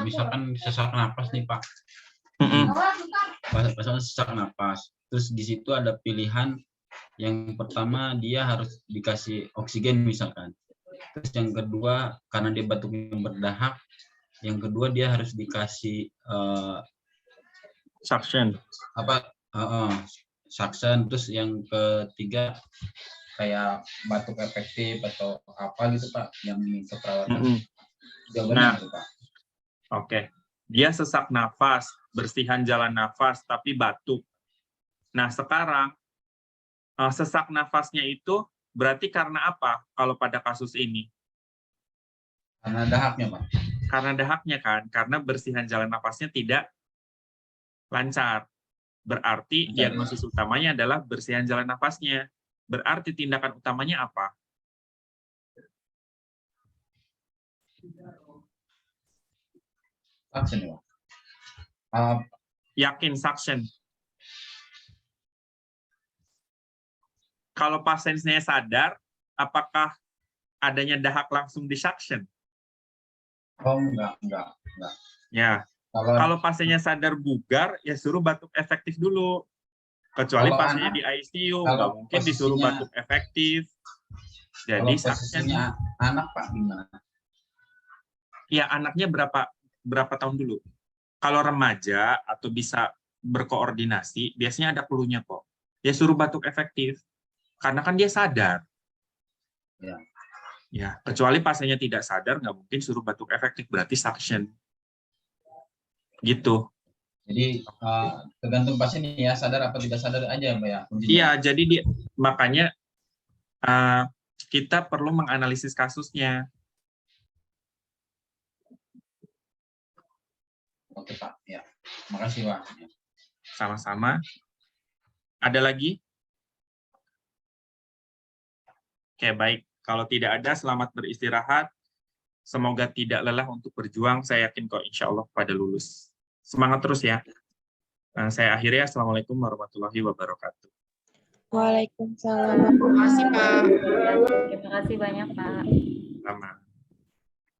misalkan sesak napas nih, Pak. Misalkan sesak napas. Terus di situ ada pilihan yang pertama dia harus dikasih oksigen misalkan. Terus yang kedua karena dia batuknya berdahak, yang kedua dia harus dikasih suction. Suction. Terus yang ketiga kayak batuk efektif atau apa gitu, Pak, yang keperawatan. Jawabannya apa, Pak? Oke. Dia sesak nafas, bersihan jalan nafas, tapi batuk. Nah, sekarang sesak nafasnya itu berarti karena apa kalau pada kasus ini? Karena dahaknya, Pak. Karena dahaknya kan, karena bersihan jalan nafasnya tidak lancar. Berarti diagnosis utamanya adalah bersihan jalan nafasnya. Berarti tindakan utamanya apa? Suction, Yakin suction. Kalau pasiennya sadar, apakah adanya dahak langsung di suction? Oh, enggak. Ya. Kalau pasiennya sadar bugar, ya suruh batuk efektif dulu. Kecuali pasiennya di ICU, nggak mungkin disuruh batuk efektif. Jadi suction. Anak, Pak, gimana? Ya, anaknya berapa tahun dulu? Kalau remaja atau bisa berkoordinasi, biasanya ada clue-nya kok. Ya suruh batuk efektif. Karena kan dia sadar. Ya, kecuali pasiennya tidak sadar, nggak mungkin suruh batuk efektif, berarti suction. Gitu. Jadi tergantung pasien ya, sadar apa tidak sadar aja, Pak ya. Iya, jadi makanya kita perlu menganalisis kasusnya. Oke, Pak. Ya. Makasih, Pak. Sama-sama. Ada lagi? Oke, baik. Kalau tidak ada, selamat beristirahat. Semoga tidak lelah untuk berjuang. Saya yakin kok insya Allah pada lulus. Semangat terus ya. Saya akhiri. Assalamualaikum warahmatullahi wabarakatuh. Waalaikumsalam. Terima kasih, Pak. Terima kasih banyak, Pak. Sama.